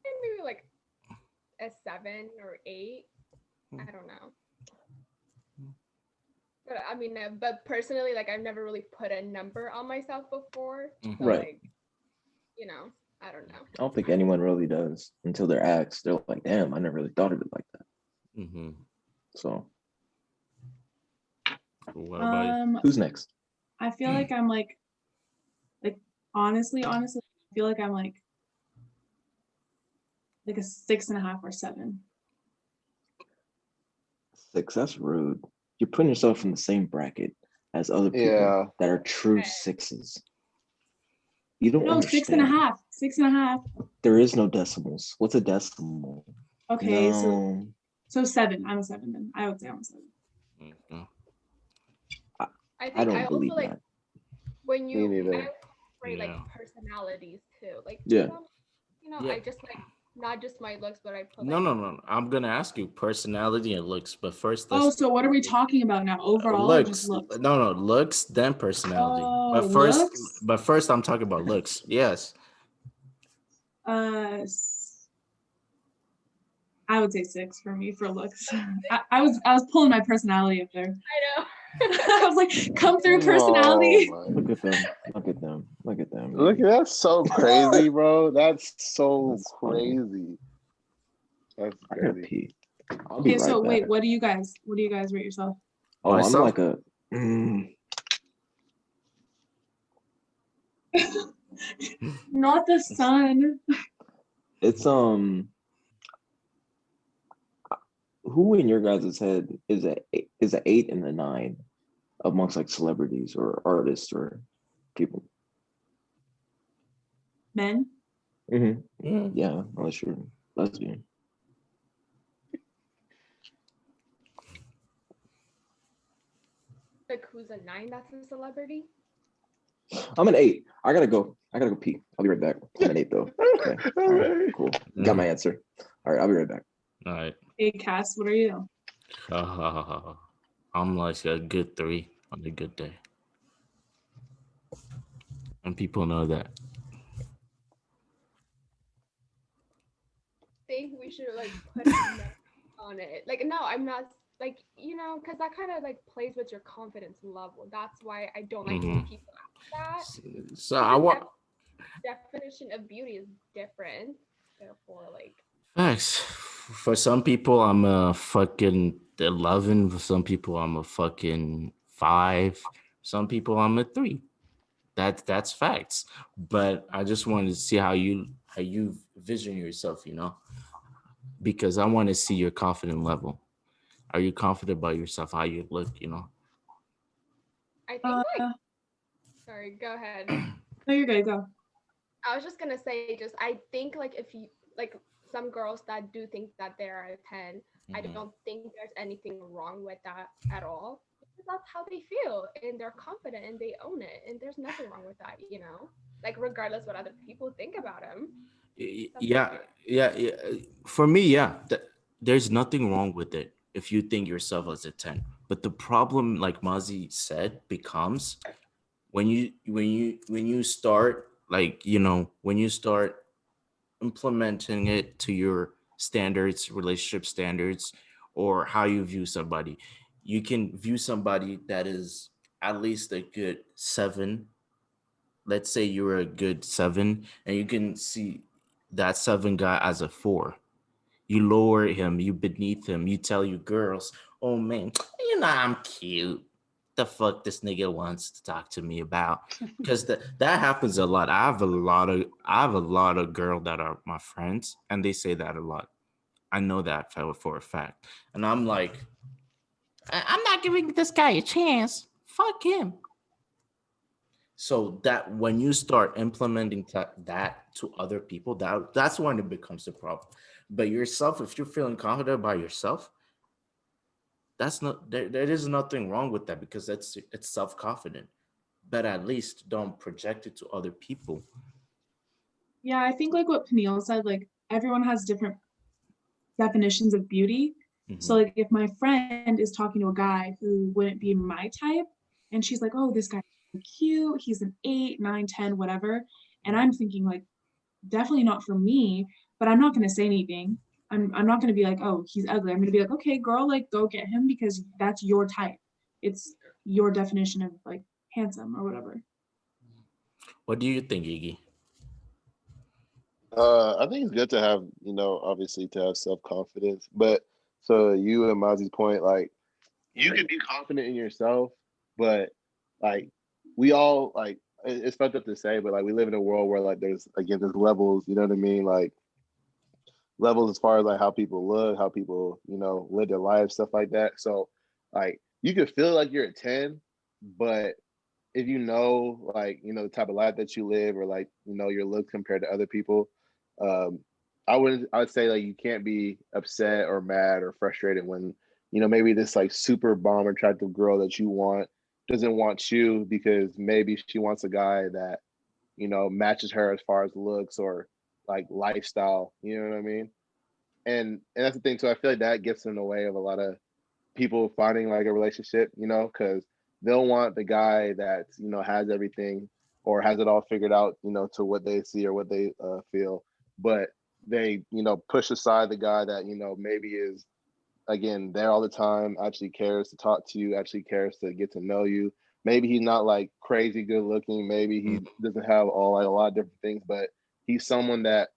Maybe like a 7 or 8. Hmm. I don't know. But I mean, but personally, like I've never really put a number on myself before. Mhm. So Right. like, I don't know. I don't think anyone really does until they're asked. They're like, damn, I never really thought of it like that. Mhm. So What about you? who's next? I feel like I'm like honestly, I feel like I'm like a 6.5 or 7. 6. That's rude. You're putting yourself in the same bracket as other people Yeah. that are true 6s. You don't No, understand. 6.5. 6.5. There is no decimals. What's a decimal? Okay, No. so 7. I'm a 7 then. I would say I'm a 7. Mhm. I think I I don't also believe like that. when Me you neither. I rate like Yeah. personalities too. Like Yeah. Yeah. I just like not just my looks, but I put No, like no. I'm gonna ask you personality and looks, but first Oh, so what are we talking about now? Overall or just looks. looks? No, looks then personality. Oh, But looks? first I'm talking about looks. Yes. I would say 6 for me for looks. I was pulling my personality up there. I know. I was like, come through Oh personality. my. Look at them. Look at them. Look at them. Look, that's so crazy, bro. That's so That's funny. crazy. That's I gotta crazy. pee. I'll be Okay, so right back. wait, what do you guys rate yourself? Oh, I'm Myself? like a. Not the sun. It's who in your guys' head is a 8 and a 9 amongst like celebrities or artists or people? Men? Mm. Yeah, unless you're lesbian. Like who's a 9 that's a celebrity? I'm an 8. I gotta go pee. I'll be right back. I'm an 8 though. Okay. All right, cool. Got my answer. All right, I'll be right back. All right. Hey, Cass, what are you? I'm like a good 3 on a good day. And people know that. Think we should like put a number on it. Like no, I'm not like because that kind of like plays with your confidence level. That's why I don't like when people ask that. So I want Definition of beauty is different. Therefore, like facts. For some people, I'm a fucking 11. For some people, I'm a fucking 5. Some people, I'm a 3. That's facts. But I just wanted to see how you vision yourself, because I want to see your confident level. Are you confident about yourself? How you look, I think like sorry, go ahead. No, you're good. Go. I was just gonna say, I think like if you like some girls that do think that they're a 10, I don't think there's anything wrong with that at all. Because that's how they feel and they're confident and they own it, and there's nothing wrong with that, like regardless what other people think about them. Yeah. For me, yeah, there's nothing wrong with it if you think yourself as a 10. But the problem, like Mazi said, becomes when you start when you start implementing it to your standards, relationship standards, or how you view somebody. You can view somebody that is at least a good 7. Let's say you're a good 7, and you can see that 7 guy as a 4. You lower him, you beneath him, you tell your girls, oh man, I'm cute. The fuck this nigga wants to talk to me about? Because that happens a lot. I have a lot of girls that are my friends, and they say that a lot. I know that for a fact. And I'm like, I'm not giving this guy a chance. Fuck him. So that when you start implementing that to other people, that's when it becomes a problem. But yourself, if you're feeling confident about yourself, that's not there is nothing wrong with that, because it's self-confident. but at least don't project it to other people. Yeah, I think like what Peniel said, like everyone has different definitions of beauty. So Mhm. like if my friend is talking to a guy who wouldn't be my type, and she's like, oh, this guy's so cute, he's an 8, 9, 10, whatever. And I'm thinking like, definitely not for me, but I'm not gonna say anything. I'm not gonna be like, oh, he's ugly. I'm gonna be like, okay, girl, like go get him because that's your type. It's your definition of like handsome or whatever. What do you think, Iggy? I think it's good to have, obviously to have self-confidence. But so you and Mozzie's point, like you can be confident in yourself, but like we all like it's fucked up to say, but like we live in a world where like there's levels, you know what I mean? Like levels as far as like how people look, how people, live their lives, stuff like that. So like you could feel like you're a 10, but if like, the type of life that you live or like, your look compared to other people, um, I would say like you can't be upset or mad or frustrated when, maybe this like super bomb attractive girl that you want doesn't want you because maybe she wants a guy that, matches her as far as looks or like lifestyle, you know what I mean? And that's the thing. So I feel like that gets in the way of a lot of people finding like a relationship, because they'll want the guy that, has everything or has it all figured out, to what they see or what they feel. But they, push aside the guy that, maybe is, again, there all the time, actually cares to talk to you, actually cares to get to know you. Maybe he's not like crazy good looking. Maybe he doesn't have a lot of different things, but he's someone that,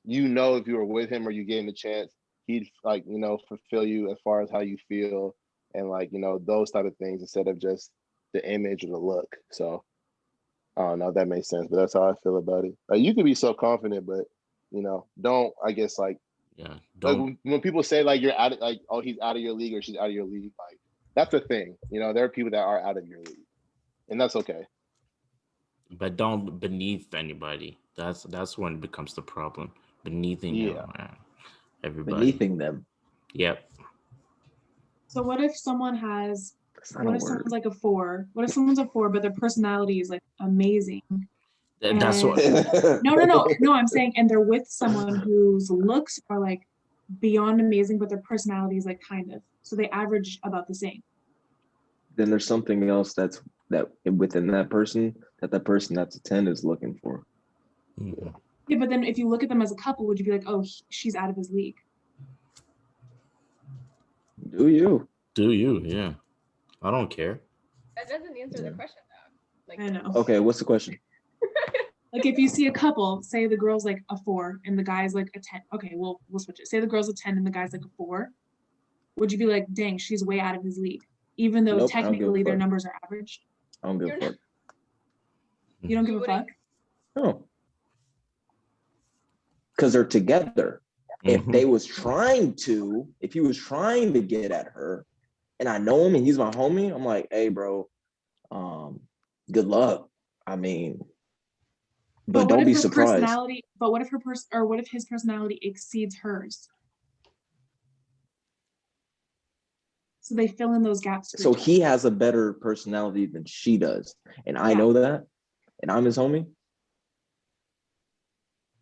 if you were with him or you gave him a chance, he'd like, fulfill you as far as how you feel and like, those type of things instead of just the image or the look. So I don't know if that makes sense, but that's how I feel about it. Like you can be so confident, but don't, I guess, like Yeah, like don't. when people say like you're out of like, oh, he's out of your league or she's out of your league, like that's a thing. There are people that are out of your league. And that's okay. But don't beneath anybody. That's when it becomes the problem. Beneathing Yeah. everybody. Beneathing them. Yep. So what if someone has, That's not what a if someone's word. like a 4? What if someone's a 4, but their personality is like amazing? That's what. No, I'm saying, and they're with someone whose looks are like beyond amazing, but their personality is like kind of. So they average about the same. Then there's something else that within that person that's a 10 is looking for. Mhm. Yeah, but then if you look at them as a couple, would you be like, oh, she's out of his league? Do you? Do you? Yeah. I don't care. That doesn't answer the Yeah. question though. Like I know. Okay, what's the question? Like if you see a couple, say the girl's like a 4 and the guy's like a 10. Okay, we'll switch it. Say the girl's a 10 and the guy's like a 4. Would you be like, dang, she's way out of his league, even though Nope, I don't give a technically their fuck. numbers are averaged? I don't give a You're fuck. You don't give You a wouldn't- fuck? No. Because they're together. If Mhm. he was trying to get at her, and I know him and he's my homie, I'm like, hey, bro, good luck. I mean, but what don't if be her surprised. personality? But what if what if his personality exceeds hers? So they fill in those gaps. For So each other. he has a better personality than she does, and I Yeah. know that, and I'm his homie.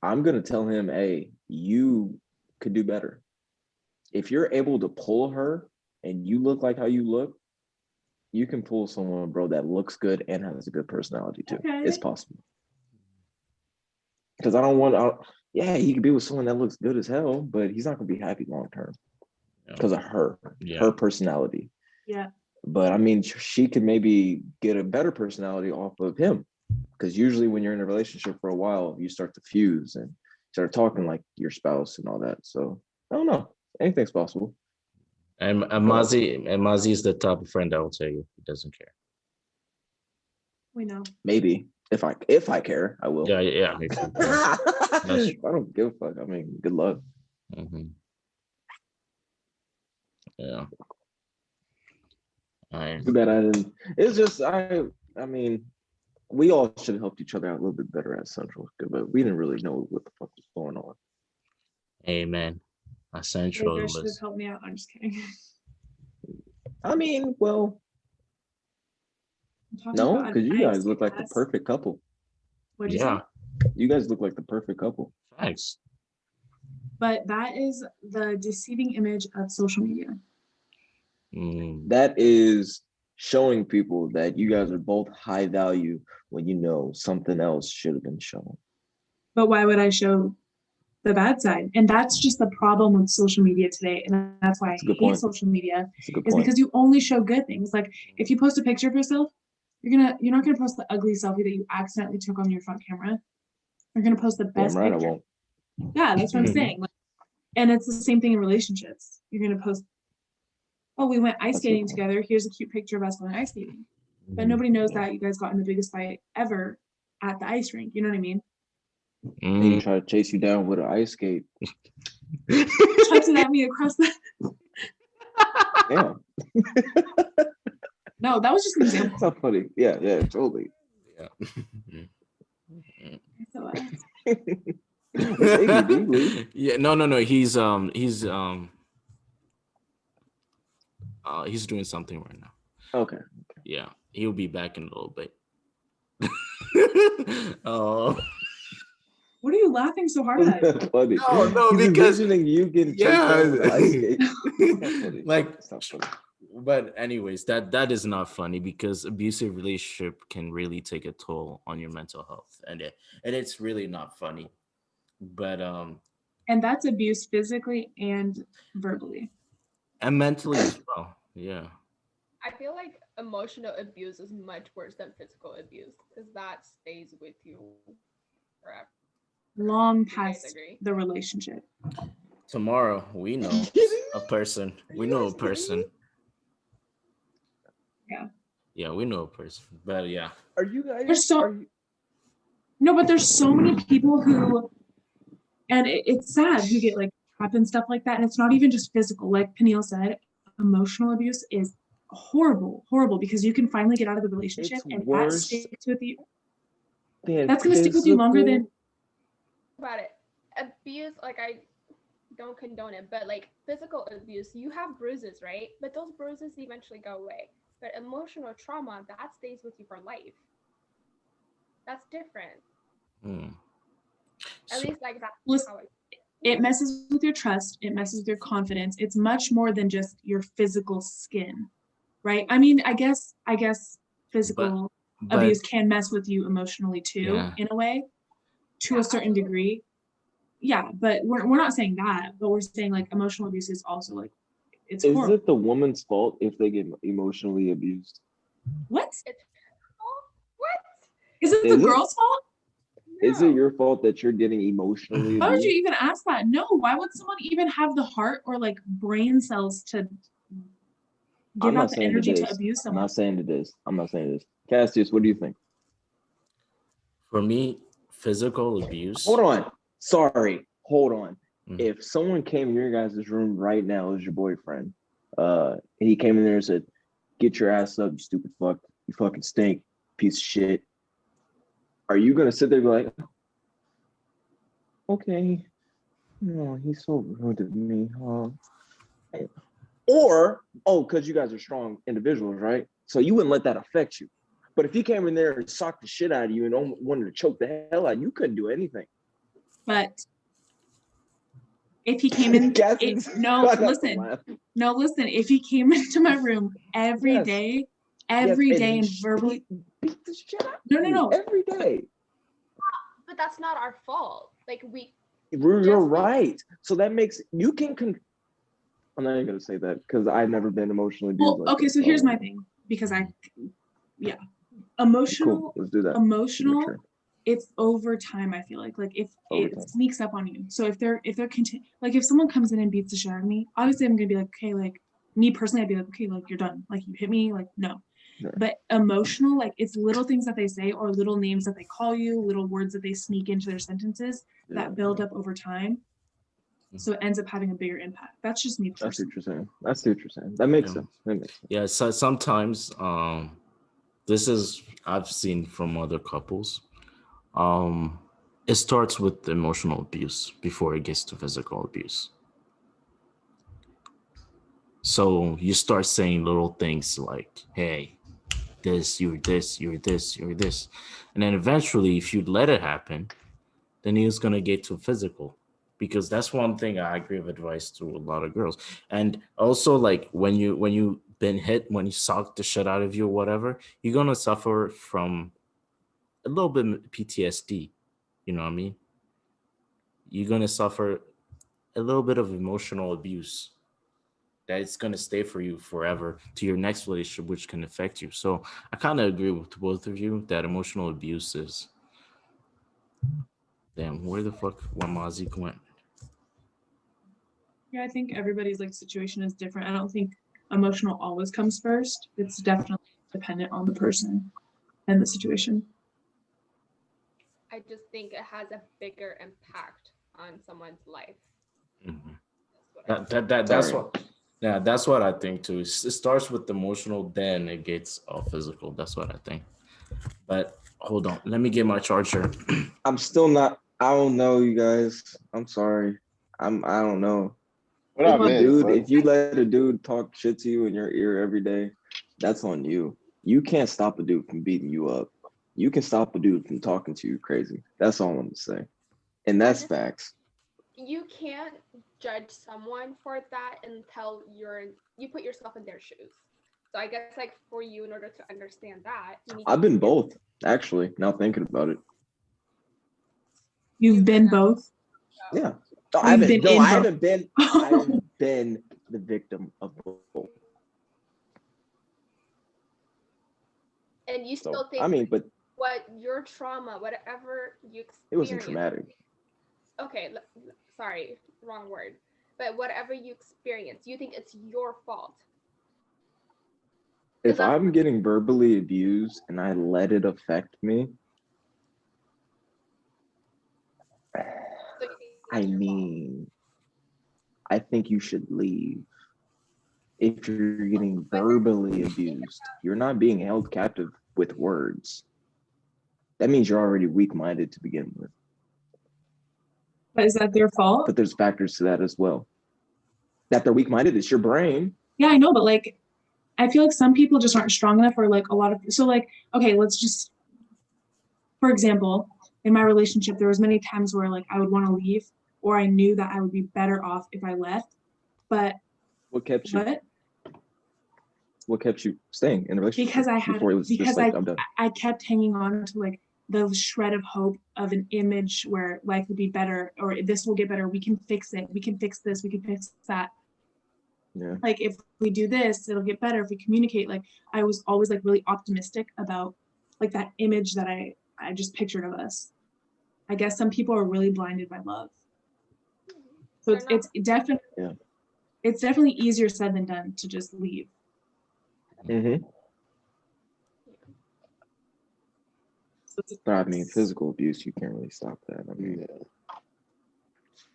I'm gonna tell him, hey, you could do better. If you're able to pull her and you look like how you look, you can pull someone, bro, that looks good and has a good personality too. Okay. It's possible. Because yeah, he could be with someone that looks good as hell, but he's not gonna be happy long term because of her personality. Yeah. But I mean, she could maybe get a better personality off of him. Because usually when you're in a relationship for a while, you start to fuse and start talking like your spouse and all that. So I don't know. Anything's possible. And Mazi is the type of friend that will tell you he doesn't care. We know. Maybe if I care, I will. Yeah. If you care. I don't give a fuck. I mean, good luck. Mm-hmm. Yeah. Too bad I didn't. It's just I mean, we all should have helped each other out a little bit better at Central, but we didn't really know what the fuck was going on. Amen. Central you guys should have helped me out. I'm just kidding. I mean, well, I'm talking No, about because you advice. guys look like the Yes. perfect couple. What'd you Yeah, say? You guys look like the perfect couple. thanks. But that is the deceiving image of social media. That is showing people that you guys are both high value when you know something else should have been shown. But why would I show the bad side? And that's just the problem with social media today. And that's why That's a I good hate point. social media, That's a good is point. because you only show good things. Like if you post a picture of yourself, you're not gonna post the ugly selfie that you accidentally took on your front camera. You're gonna post the Damn best right picture. I won't. Yeah, that's what I'm Mhm. saying. Like, and it's the same thing in relationships. You're gonna post, oh, we went ice That's a skating good point. together. Here's a cute picture of us going ice skating. But nobody knows that you guys got in the biggest fight ever at the ice rink. You know what I mean? And he tried to chase you down with an ice skate. Chucks it at me across the. Damn. No, that was just an It's example. not funny. Yeah, totally. Yeah. So, Iggy, do you leave? Yeah, no. He's doing something right now. Okay. Yeah, he'll be back in a little bit. Oh what are you laughing so hard at? That's funny. no, He's because envisioning you getting chased down with an ice skate. yeah, That's funny. like, It's not funny. but anyways, that is not funny because abusive relationship can really take a toll on your mental health, and it's really not funny. But And that's abuse physically and verbally. and mentally as well. Yeah. I feel like emotional abuse is much worse than physical abuse because that stays with you forever. Long You guys past agree? the relationship. Tomorrow we know a person. We know a person. Yeah. Yeah, we know a person. But yeah. Are you guys? There's so- are you- No, but there's so many people who, and it's sad, who get like trapped and stuff like that. And it's not even just physical. Like Peniel said, emotional abuse is horrible, because you can finally get out of the relationship It's and that worse sticks with you. than That's gonna stick with you longer than. About it, abuse, like I don't condone it, but like physical abuse, you have bruises, right? But those bruises eventually go away. But emotional trauma, that stays with you for life. That's different. At So- least like that's Listen, how it messes with your trust, it messes with your confidence. It's much more than just your physical skin, right? I mean, I guess physical but abuse can mess with you emotionally too, Yeah. in a way, to Yeah, a certain absolutely. degree. Yeah, but we're not saying that, but we're saying like emotional abuse is also like, it's Is horrible. it the woman's fault if they get emotionally abused? What? Oh, what? Is it Is the it? girl's fault? Is No. it your fault that you're getting emotionally Why would abused? you even ask that? No, why would someone even have the heart or like brain cells to give I'm not out the saying it energy to is. abuse I'm someone? not saying it is. I'm not saying it is. Cassius, what do you think? for me, physical abuse. Hold on. Sorry. Hold on. Mhm. If someone came in your guys' room right now as your boyfriend, and he came in there and said, "Get your ass up, you stupid fuck. You fucking stink, piece of shit." Are you gonna sit there and be like, okay, no, he's so rude to me, huh? Or, oh, because you guys are strong individuals, right? So you wouldn't let that affect you. But if he came in there and socked the shit out of you and wanted to choke the hell out of you, you couldn't do anything. But if he came in, Cassie's no, trying not to listen, laugh. if he came into my room every Yes. day, Yes, and he verbally, beat the shit out of No, you every day. But that's not our fault. Like You're Just- right. So that makes you can. I'm not even gonna say that because I've never been emotionally abused. well, like okay, this, so here's my thing, because emotional, Cool. Let's do that. Your emotional, turn. it's over time. I feel like if Over it time. sneaks up on you. So if like if someone comes in and beats the shit out of me, obviously I'm gonna be like, okay, like me personally, I'd be like, okay, like you're done. Like you hit me, like no. Yeah. But emotional, like it's little things that they say or little names that they call you, little words that they sneak into their sentences that build up over time. So it ends up having a bigger impact. That's just me That's what personally. you're saying. That's what you're saying. That makes Yeah. sense. That makes sense. Yeah, so sometimes this is I've seen from other couples. It starts with emotional abuse before it gets to physical abuse. So you start saying little things like, hey, this, you're this, you're this, you're this. And then eventually, if you let it happen, then he was gonna get too physical. Because that's one thing I give advice to a lot of girls. And also like when you been hit, when you sock the shit out of you or whatever, you're gonna suffer from a little bit PTSD. You know what I mean? You're gonna suffer a little bit of emotional abuse that it's gonna stay for you forever to your next relationship, which can affect you. So I kind of agree with both of you that emotional abuse is. Damn, where the fuck Wamazik went? Yeah, I think everybody's like situation is different. I don't think emotional always comes first. It's definitely dependent on the person and the situation. I just think it has a bigger impact on someone's life. Mhm. That's what I That's Sorry. what. Yeah, that's what I think too. It starts with emotional, then it gets all physical. That's what I think. But hold on, let me get my charger. I'm still not. I don't know, you guys. I'm sorry. I don't know. What If I a missed? dude, What? if you let a dude talk shit to you in your ear every day, that's on you. You can't stop a dude from beating you up. You can stop a dude from talking to you crazy. That's all I'm gonna say. And I that's just- facts. You can't judge someone for that until you put yourself in their shoes. So I guess like for you, in order to understand that, you need I've to been both, actually, now thinking about it. You've been both. Yeah. No, You've been in I both. haven't been I haven't been the victim of both. And you So still think I mean, but what your trauma, whatever you it wasn't experience. traumatic. Okay, sorry, wrong word. But whatever you experience, you think it's your fault. If that's- I'm getting verbally abused and I let it affect me, So you think I it's your fault. mean, I think you should leave. If you're getting verbally abused, you're not being held captive with words. That means you're already weak-minded to begin with. But is that their fault? But there's factors to that as well. That they're weak-minded, it's your brain. Yeah, I know, but like I feel like some people just aren't strong enough, or like a lot of so like okay, let's just for example, in my relationship, there was many times where like I would want to leave, or I knew that I would be better off if I left. But What kept you? what? What kept you staying in the relationship? Because I had before it was because just like I'm done. I kept hanging on to like the shred of hope of an image where life would be better, or this will get better. We can fix it. We can fix this. We can fix that. Yeah. Like if we do this, it'll get better if we communicate. Like I was always like really optimistic about like that image that I just pictured of us. I guess some people are really blinded by love. So it's definitely Yeah. it's definitely easier said than done to just leave. Mm-hmm. So But I mean, physical abuse, you can't really stop that. I mean,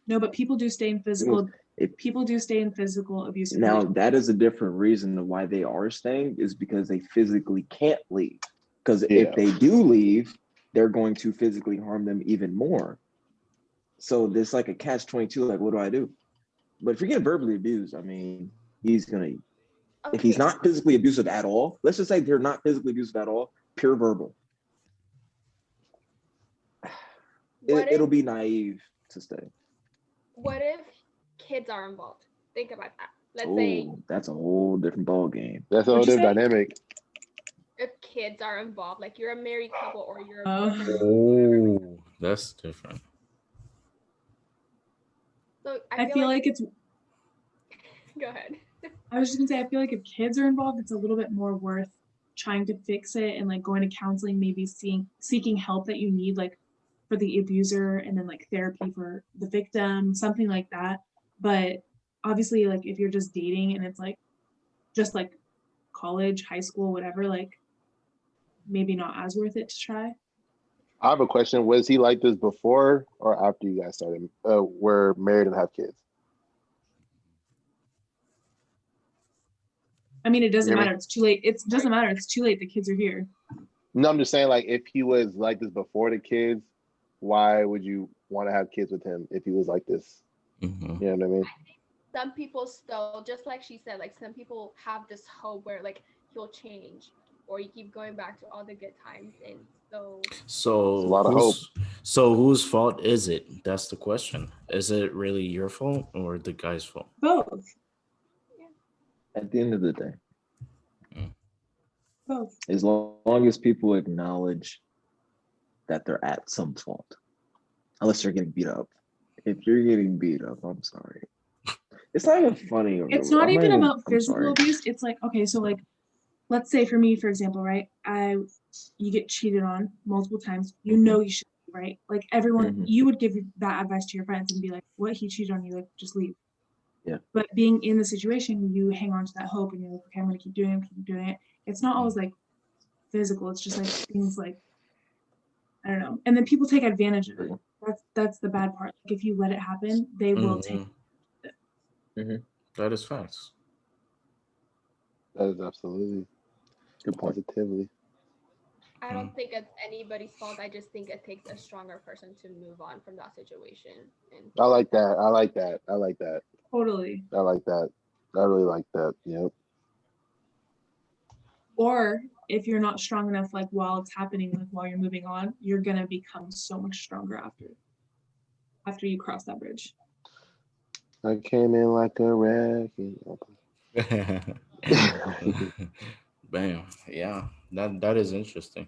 no, but people do stay in physical. People do stay in physical abuse. Now that is a different reason of why they are staying, is because they physically can't leave. Because if they do leave, they're going to physically harm them even more. So there's like a catch-22. Like, what do I do? But if you're getting verbally abused, I mean, he's gonna. If he's not physically abusive at all, let's just say they're not physically abusive at all, pure verbal. It'll be naive to stay. What if kids are involved? Think about that. Let's say that's a whole different ball game. That's a whole different dynamic. if kids are involved, like you're a married couple or you're a Oh, that's different. So I feel like it's. Go ahead. I was just gonna say, I feel like if kids are involved, it's a little bit more worth trying to fix it and like going to counseling, maybe seeking help that you need, like for the abuser, and then like therapy for the victim, something like that. But obviously, like if you're just dating and it's like just like college, high school, whatever, like maybe not as worth it to try. I have a question. Was he like this before or after you guys started were married and have kids? I mean, it doesn't matter. It's too late. It doesn't matter. It's too late. The kids are here. No, I'm just saying, like, if he was like this before the kids, why would you want to have kids with him if he was like this? Mm-hmm. You know what I mean? Some people still, just like she said, like some people have this hope where like he'll change. or you keep going back to all the good times. And so So a lot of hope. whose fault is it? That's the question. Is it really your fault or the guy's fault? Both. At the end of the day, Both. as long as people acknowledge that they're at some fault, unless they're getting beat up. If you're getting beat up, I'm sorry. It's not even funny. It's not even about physical sorry. abuse. It's like, okay, so like, let's say for me, for example, right? You get cheated on multiple times. You know you should, right? Like everyone, Mhm. you would give that advice to your friends and be like, "What? He cheated on you? Like, just leave." Yeah. But being in the situation, you hang on to that hope, and you're like, "Okay, I'm gonna keep doing it." It's not always like physical. It's just like things like, I don't know. And then people take advantage of it. That's the bad part. Like if you let it happen, they will take. That is facts. That is absolutely Good point. positively. I don't think it's anybody's fault. I just think it takes a stronger person to move on from that situation. And I like that. I like that. I like that. Totally. I like that. I really like that. Yep. Or if you're not strong enough, like while it's happening, like while you're moving on, you're gonna become so much stronger after you cross that bridge. I came in like a wrecking. Bam. Yeah. That is interesting.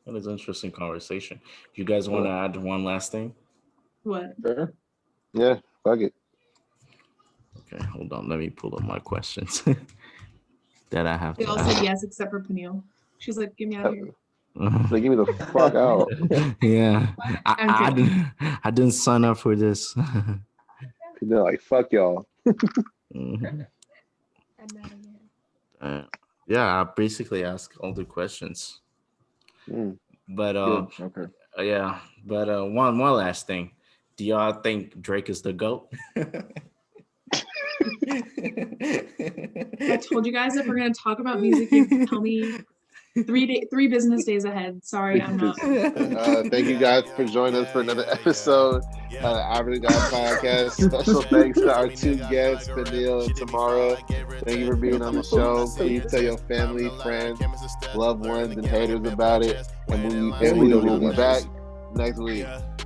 That is interesting conversation. You guys want to add one last thing? What? Sure. Yeah, fuck it. Okay, hold on. Let me pull up my questions that I have They to all ask. said yes except for Peniel. She's like, "Get me out of here." Like, give me the fuck out. Yeah, I'm kidding. I didn't sign up for this. They're like, fuck y'all. Mhm. I'm out of here. Yeah, I basically ask all the questions. Mm. But Good. Okay. yeah. But one last thing. Do y'all think Drake is the GOAT? I told you guys if we're gonna talk about music, you have to tell me 3 business days ahead. Sorry, I'm not. Thank you guys for joining us for another episode of the Average Guy Podcast. Special thanks to our 2 guests, Benil and Tamara. Thank you for being on the show. Please tell your family, friends, loved ones, and haters about it. And we will be back next week.